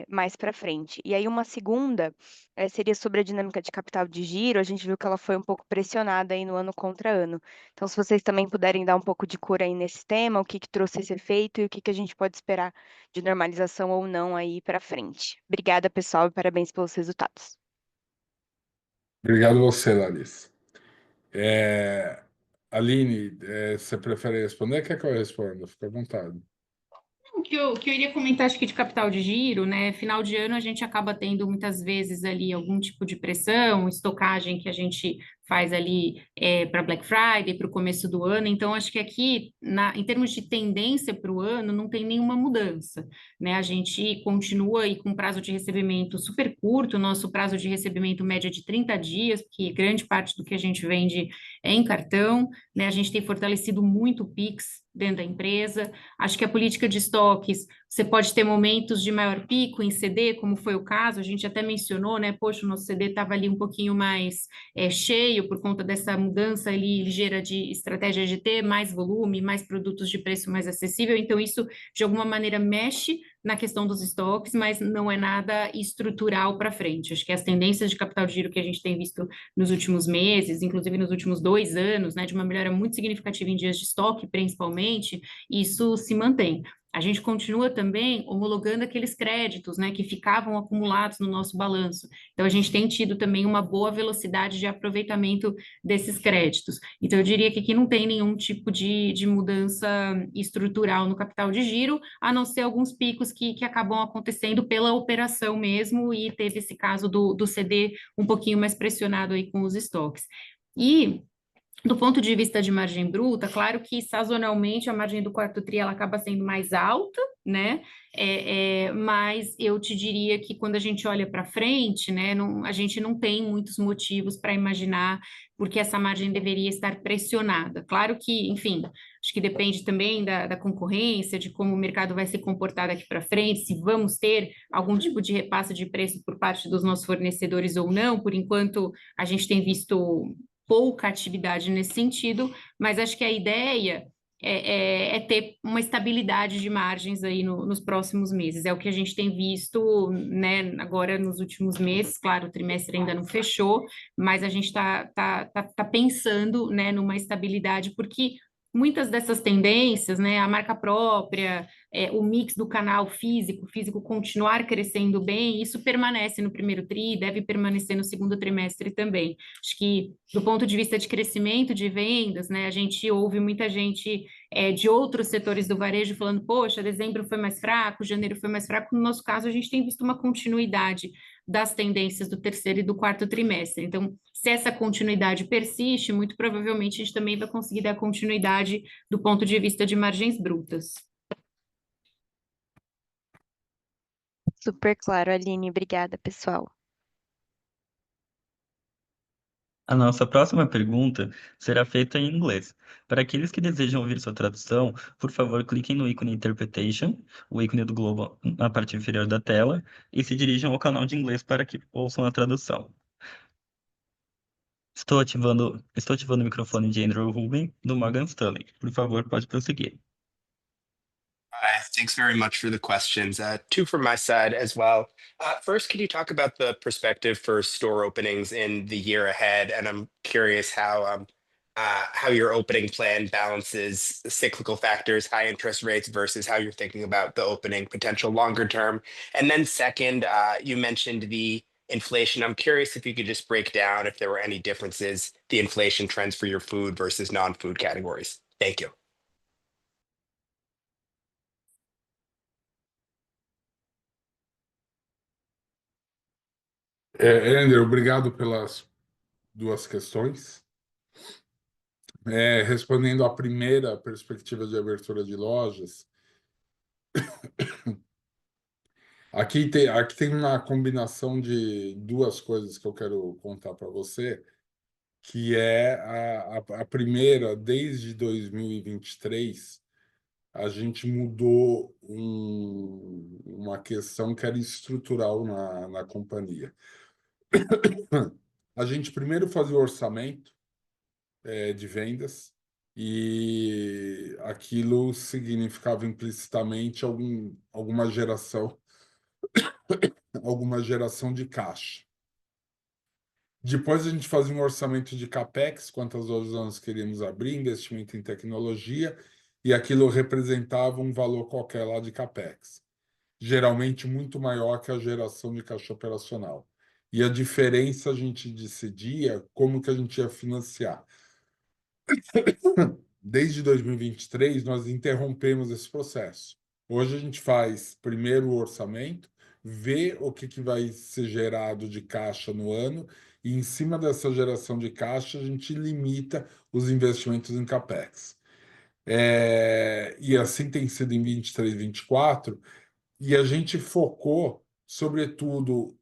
mais para frente. E aí uma segunda seria sobre a dinâmica de capital de giro. A gente viu que ela foi um pouco pressionada aí no ano contra ano. Então, se vocês também puderem dar um pouco de cor aí nesse tema, o que trouxe esse efeito e o que a gente pode esperar de normalização ou não aí para frente. Obrigada, pessoal, e parabéns pelos resultados. Obrigado você, Larissa. Aline, você prefere responder? Quer que eu responda? Fica à vontade. O que eu iria comentar, acho que de capital de giro, né? Final de ano a gente acaba tendo muitas vezes ali algum tipo de pressão, estocagem que a gente faz ali para Black Friday, para o começo do ano. Então, acho que aqui, em termos de tendência para o ano, não tem nenhuma mudança, né? A gente continua aí com prazo de recebimento super curto, nosso prazo de recebimento média de 30 dias, porque grande parte do que a gente vende é em cartão, né? A gente tem fortalecido muito o Pix dentro da empresa. Acho que a política de estoques, você pode ter momentos de maior pico em CD, como foi o caso, a gente até mencionou, né? Poxa, o nosso CD estava ali um pouquinho mais cheio por conta dessa mudança ali ligeira de estratégia de ter mais volume, mais produtos de preço mais acessível. Então, isso de alguma maneira mexe na questão dos estoques, mas não é nada estrutural para frente. Acho que as tendências de capital de giro que a gente tem visto nos últimos meses, inclusive nos últimos 2 anos, né, de uma melhora muito significativa em dias de estoque, principalmente, isso se mantém. a gente continua também homologando aqueles créditos, né, que ficavam acumulados no nosso balanço. Então, a gente tem tido também uma boa velocidade de aproveitamento desses créditos. Então, eu diria que aqui não tem nenhum tipo de mudança estrutural no capital de giro, a não ser alguns picos que acabam acontecendo pela operação mesmo, e teve esse caso do CD um pouquinho mais pressionado aí com os estoques. E do ponto de vista de margem bruta, claro que sazonalmente a margem do quarto tri ela acaba sendo mais alta, né? Mas eu te diria que quando a gente olha para frente, né, a gente não tem muitos motivos para imaginar porque essa margem deveria estar pressionada. Claro que, enfim, acho que depende também da concorrência, de como o mercado vai se comportar daqui para frente, se vamos ter algum tipo de repasse de preço por parte dos nossos fornecedores ou não. Por enquanto, a gente tem visto pouca atividade nesse sentido, mas acho que a ideia é ter uma estabilidade de margens aí nos próximos meses. É o que a gente tem visto, né, agora nos últimos meses. Claro, o trimestre ainda não fechou, mas a gente está pensando, né, numa estabilidade, porque muitas dessas tendências, né, a marca própria, o mix do canal físico continuar crescendo bem, isso permanece no primeiro tri, deve permanecer no segundo trimestre também. Acho que, do ponto de vista de crescimento de vendas, né, a gente ouve muita gente de outros setores do varejo falando, poxa, dezembro foi mais fraco, janeiro foi mais fraco. No nosso caso, a gente tem visto uma continuidade das tendências do terceiro e do quarto trimestre. Então, se essa continuidade persiste, muito provavelmente a gente também vai conseguir dar continuidade do ponto de vista de margens brutas. Super claro, Aline. Obrigada, pessoal. A nossa próxima pergunta será feita em inglês. Para aqueles que desejam ouvir sua tradução, por favor, cliquem no ícone Interpretation, o ícone do globo na parte inferior da tela, e se dirijam ao canal de inglês para que ouçam a tradução. Estou ativando o microfone de Andrew Rubin, do Morgan Stanley. Por favor, pode prosseguir. Thanks very much for the questions. Two from my side as well. First, could you talk about the perspective for store openings in the year ahead? And I'm curious how your opening plan balances cyclical factors, high interest rates, versus how you're thinking about the opening potential longer term. And then second, you mentioned the inflation. I'm curious if you could just break down if there were any differences, the inflation trends for your food versus non-food categories. Thank you. Andrew, obrigado pelas duas questões. Respondendo à primeira perspectiva de abertura de lojas, aqui tem uma combinação de duas coisas que eu quero contar para você, que é a primeira, desde 2023, a gente mudou uma questão que era estrutural na companhia. A gente primeiro fazia o orçamento de vendas, e aquilo significava implicitamente alguma geração de caixa. Depois a gente fazia um orçamento de CAPEX, quantas lojas nós queríamos abrir, investimento em tecnologia, e aquilo representava um valor qualquer lá de CAPEX, geralmente muito maior que a geração de caixa operacional. E a diferença a gente decidia como que a gente ia financiar. Desde 2023, nós interrompemos esse processo. Hoje a gente faz primeiro o orçamento, vê o que vai ser gerado de caixa no ano, e em cima dessa geração de caixa a gente limita os investimentos em CAPEX. E assim tem sido em 23, 24, e a gente focou, sobretudo,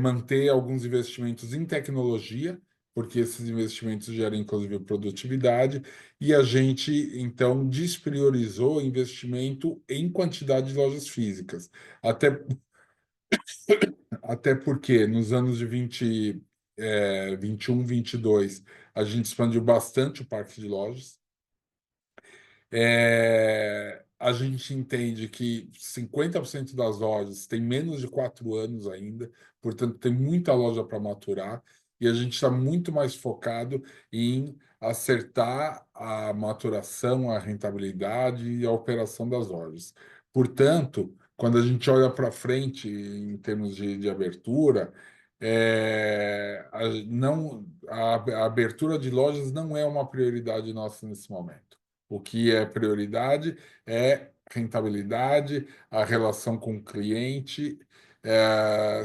manter alguns investimentos em tecnologia, porque esses investimentos geram, inclusive, produtividade, e a gente, então, despriorizou investimento em quantidade de lojas físicas. Até porque, nos anos de 21, 22, a gente expandiu bastante o parque de lojas. A gente entende que 50% das lojas têm menos de 4 anos ainda, portanto, tem muita loja para maturar, e a gente está muito mais focado em acertar a maturação, a rentabilidade e a operação das lojas. Portanto, quando a gente olha para frente em termos de abertura, a abertura de lojas não é uma prioridade nossa nesse momento. O que é prioridade é rentabilidade, a relação com o cliente,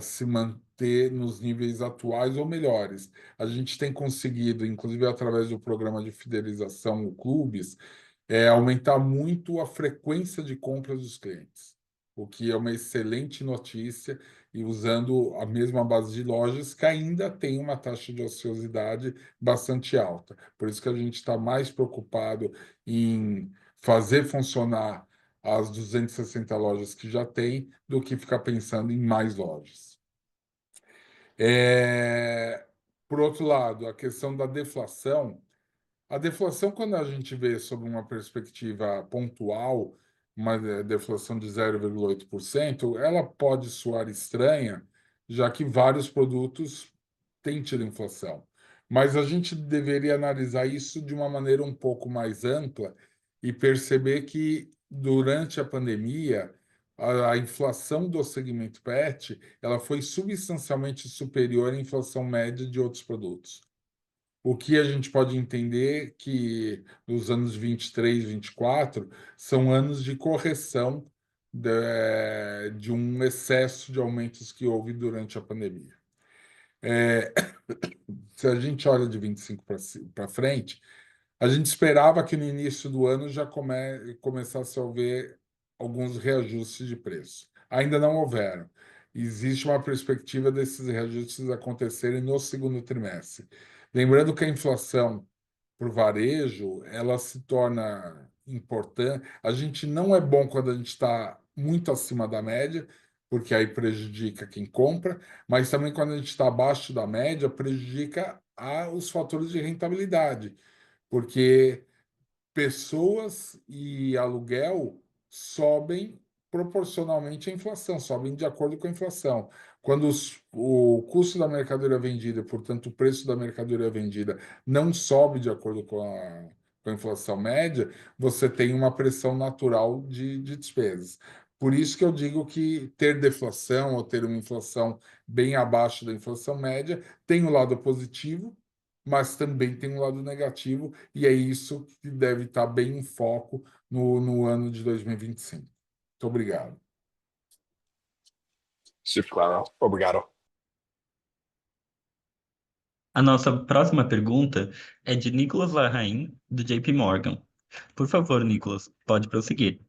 se manter nos níveis atuais ou melhores. A gente tem conseguido, inclusive através do programa de fidelização, o Clubes, aumentar muito a frequência de compras dos clientes, o que é uma excelente notícia, e usando a mesma base de lojas que ainda tem uma taxa de ociosidade bastante alta. Por isso que a gente está mais preocupado em fazer funcionar as 260 lojas que já tem do que ficar pensando em mais lojas. Por outro lado, a questão da deflação. A deflação, quando a gente vê sob uma perspectiva pontual, uma deflação de 0,8%, ela pode soar estranha, já que vários produtos têm tido inflação. Mas a gente deveria analisar isso de uma maneira um pouco mais ampla e perceber que, durante a pandemia, a inflação do segmento PET ela foi substancialmente superior à inflação média de outros produtos. O que a gente pode entender que os anos 23, 24 são anos de correção de um excesso de aumentos que houve durante a pandemia. Se a gente olha de 25 para frente, a gente esperava que no início do ano já começasse a haver alguns reajustes de preço. Ainda não houveram. Existe uma perspectiva desses reajustes acontecerem no segundo trimestre. Lembrando que a inflação por varejo, ela se torna importante. A gente não é bom quando a gente está muito acima da média, porque aí prejudica quem compra, mas também quando a gente está abaixo da média, prejudica os fatores de rentabilidade, porque pessoas e aluguel sobem proporcionalmente à inflação, sobem de acordo com a inflação. Quando o custo da mercadoria vendida, portanto, o preço da mercadoria vendida não sobe de acordo com a inflação média, você tem uma pressão natural de despesas. Por isso que eu digo que ter deflação ou ter uma inflação bem abaixo da inflação média tem um lado positivo, mas também tem um lado negativo, e é isso que deve estar bem em foco no ano de 2025. Muito obrigado. Super claro. Obrigado. A nossa próxima pergunta é de Nicolas Larraín, do JP Morgan. Por favor, Nicolas, pode prosseguir.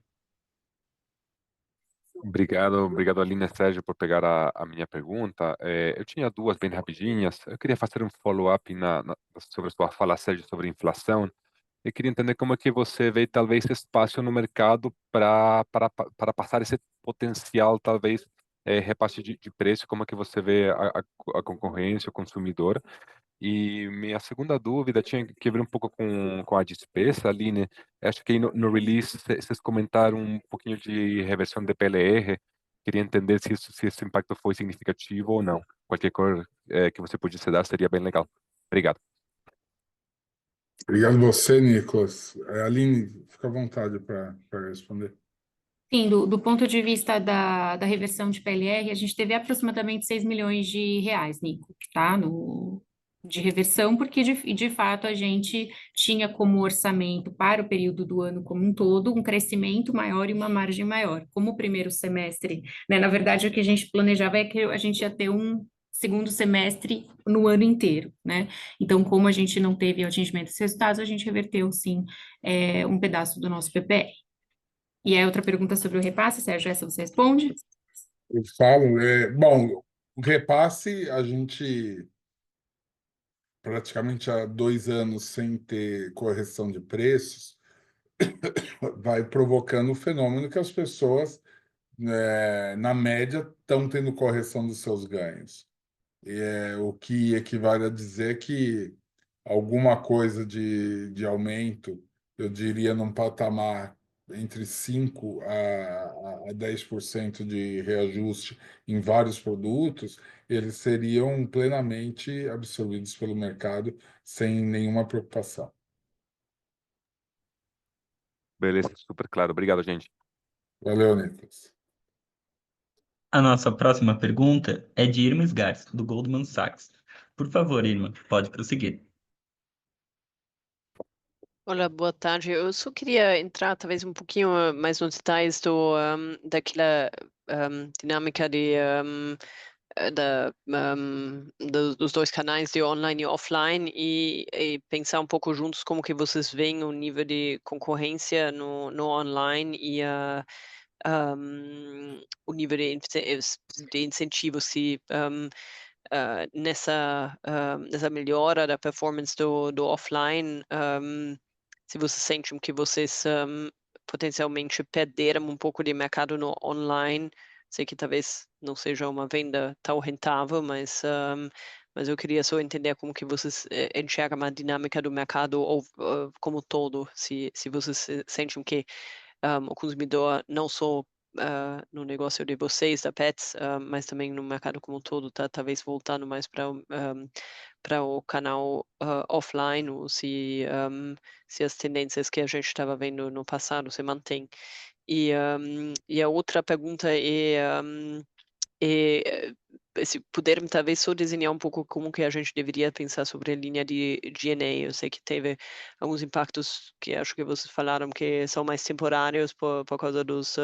Obrigado, Aline e Sérgio, por pegar a minha pergunta. Eu tinha duas bem rapidinhas. Eu queria fazer um follow-up sobre a sua fala, Sérgio, sobre inflação. Eu queria entender como é que você vê, talvez, espaço no mercado para passar esse potencial, talvez, repasse de preço, como é que você vê a concorrência, o consumidor. E minha segunda dúvida tinha que ver um pouco com a despesa, Aline. Acho que aí no release vocês comentaram um pouquinho de reversão de PLR. Queria entender se esse impacto foi significativo ou não. Qualquer coisa que você pudesse dar seria bem legal. Obrigado. Obrigado você, Nicolas. Aline, fica à vontade para responder. Sim, do ponto de vista da reversão de PLR, a gente teve aproximadamente 6 milhões de reais, Nico, tá? De reversão, porque de fato a gente tinha como orçamento para o período do ano como um todo um crescimento maior e uma margem maior. Como o primeiro semestre, né? Na verdade, o que a gente planejava é que a gente ia ter um segundo semestre no ano inteiro, né? Então, como a gente não teve atingimento desses resultados, a gente reverteu, sim, um pedaço do nosso PPR. E aí, outra pergunta sobre o repasse, Sérgio, essa você responde? Eu falo, bom, o repasse, a gente praticamente há 2 anos sem ter correção de preços, vai provocando o fenômeno que as pessoas, na média, estão tendo correção dos seus ganhos. O que equivale a dizer que alguma coisa de aumento, eu diria num patamar entre 5 a 10% de reajuste em vários produtos, eles seriam plenamente absorvidos pelo mercado sem nenhuma preocupação. Beleza, super claro. Obrigado, gente. Valeu, Nicolas. A nossa próxima pergunta é de Irma Sgarz, do Goldman Sachs. Por favor, Irma, pode prosseguir. Olá, boa tarde. Eu só queria entrar talvez um pouquinho mais nos detalhes daquela dinâmica dos dois canais de online e offline e pensar um pouco juntos como que vocês veem o nível de concorrência no online e o nível de incentivo se nessa melhora da performance do offline, se vocês sentem que vocês potencialmente perderam um pouco de mercado no online. Sei que talvez não seja uma venda tão rentável, mas eu queria só entender como que vocês enxergam a dinâmica do mercado ou, como todo, se vocês sentem que o consumidor não só no negócio de vocês, da Pets, mas também no mercado como um todo, tá talvez voltando mais para o canal offline, ou se as tendências que a gente estava vendo no passado se mantêm. E a outra pergunta se puderem talvez só desenhar um pouco como que a gente deveria pensar sobre a linha de G&A. Eu sei que teve alguns impactos que acho que vocês falaram que são mais temporários por causa dos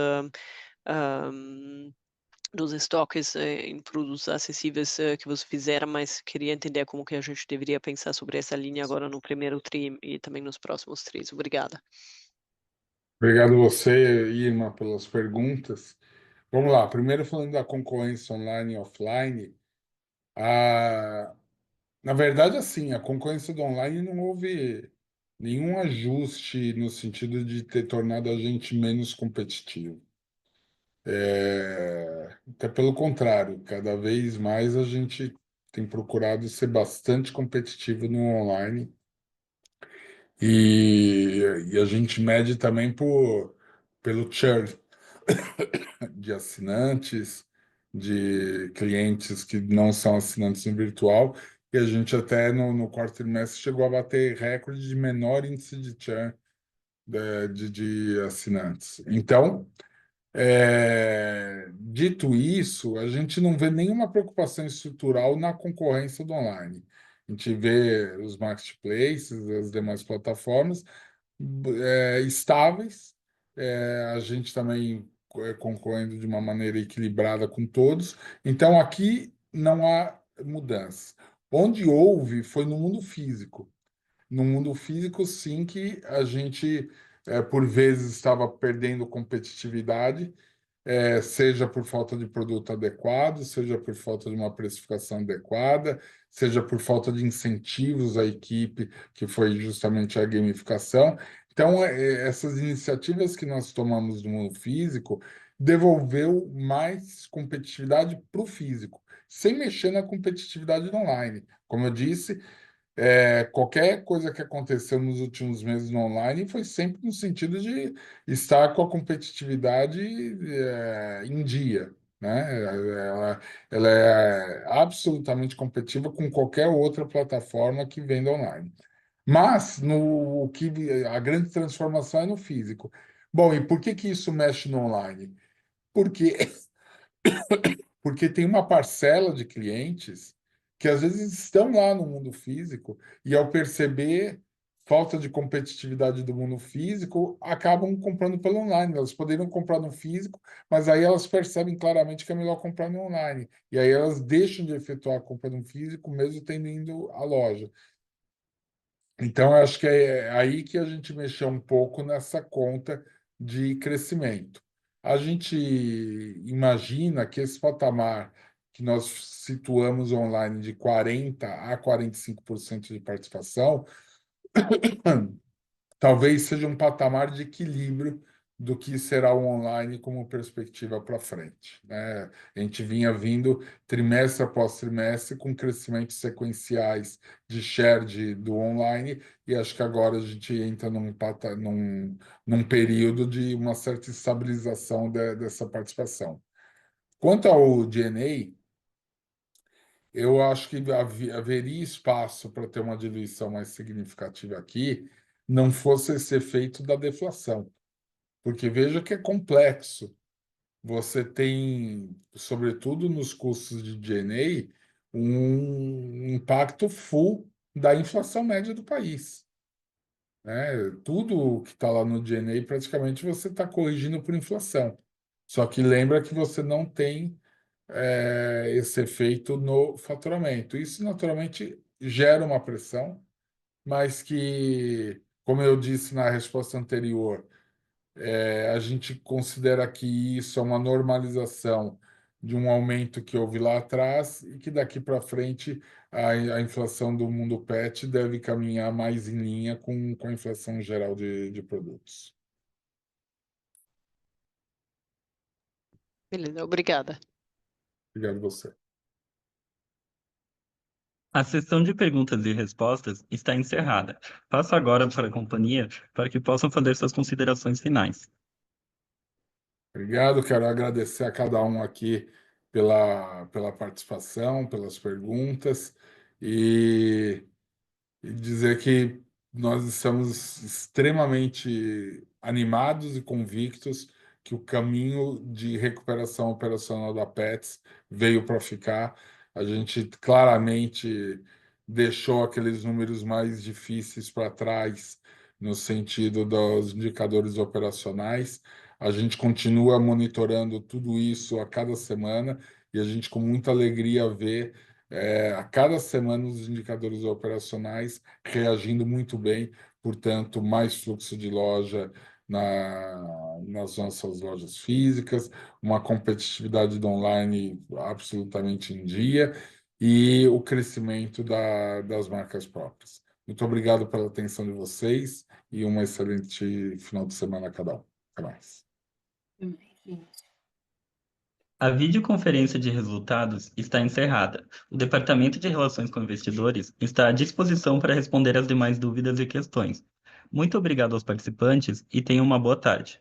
estoques em produtos acessíveis que vocês fizeram, mas queria entender como que a gente deveria pensar sobre essa linha agora no primeiro tri e também nos próximos tris. Obrigada. Obrigado você, Irma, pelas perguntas. Vamos lá. Primeiro, falando da concorrência online e offline. A... Na verdade, assim, a concorrência do online não houve nenhum ajuste no sentido de ter tornado a gente menos competitivo. Até pelo contrário, cada vez mais a gente tem procurado ser bastante competitivo no online e a gente mede também pelo churn de assinantes, de clientes que não são assinantes no virtual, e a gente até no quarto trimestre chegou a bater recorde de menor índice de churn de assinantes. Então, dito isso, a gente não vê nenhuma preocupação estrutural na concorrência do online. A gente vê os marketplaces, as demais plataformas estáveis, a gente também concorrendo de uma maneira equilibrada com todos. Então, aqui não há mudança. Onde houve foi no mundo físico. No mundo físico, sim, que a gente, por vezes, estava perdendo competitividade, seja por falta de produto adequado, seja por falta de uma precificação adequada, seja por falta de incentivos à equipe, que foi justamente a gamificação. Então, essas iniciativas que nós tomamos no mundo físico devolveu mais competitividade para o físico, sem mexer na competitividade do online. Como eu disse, qualquer coisa que aconteceu nos últimos meses no online foi sempre no sentido de estar com a competitividade em dia, né? Ela é absolutamente competitiva com qualquer outra plataforma que venda online. Mas o que a grande transformação é no físico. Bom, e por que que isso mexe no online? Porque porque tem uma parcela de clientes que às vezes estão lá no mundo físico e, ao perceber falta de competitividade do mundo físico, acabam comprando pelo online. Elas poderiam comprar no físico, mas aí elas percebem claramente que é melhor comprar no online. E aí elas deixam de efetuar a compra no físico, mesmo tendo ido à loja. Então, eu acho que é aí que a gente mexeu um pouco nessa conta de crescimento. A gente imagina que esse patamar que nós situamos online de 40% a 45% de participação talvez seja um patamar de equilíbrio do que será o online como perspectiva para frente, né? A gente vinha vindo trimestre após trimestre com crescimentos sequenciais de share do online e acho que agora a gente entra num período de uma certa estabilização dessa participação. Quanto ao DNA, eu acho que haveria espaço para ter uma diluição mais significativa aqui, não fosse esse efeito da deflação. porque veja que é complexo. Você tem, sobretudo nos custos de G&A, um impacto full da inflação média do país, né? Tudo que está lá no G&A, praticamente você está corrigindo por inflação. Só que lembra que você não tem esse efeito no faturamento. Isso, naturalmente, gera uma pressão, mas que, como eu disse na resposta anterior, a gente considera que isso é uma normalização de um aumento que houve lá atrás e que daqui para frente a inflação do mundo pet deve caminhar mais em linha com a inflação geral de produtos. Beleza, obrigada. Obrigado a você. A sessão de perguntas e respostas está encerrada. Passo agora para a companhia para que possam fazer suas considerações finais. Obrigado, quero agradecer a cada um aqui pela participação, pelas perguntas e dizer que nós estamos extremamente animados e convictos que o caminho de recuperação operacional da Pets veio para ficar. A gente claramente deixou aqueles números mais difíceis para trás no sentido dos indicadores operacionais. A gente continua monitorando tudo isso a cada semana e a gente com muita alegria vê a cada semana os indicadores operacionais reagindo muito bem, portanto, mais fluxo de loja nas nossas lojas físicas, uma competitividade do online absolutamente em dia e o crescimento das marcas próprias. Muito obrigado pela atenção de vocês e um excelente final de semana a cada um. Até mais. A videoconferência de resultados está encerrada. O Departamento de Relações com Investidores está à disposição para responder as demais dúvidas e questões. Muito obrigado aos participantes e tenham uma boa tarde.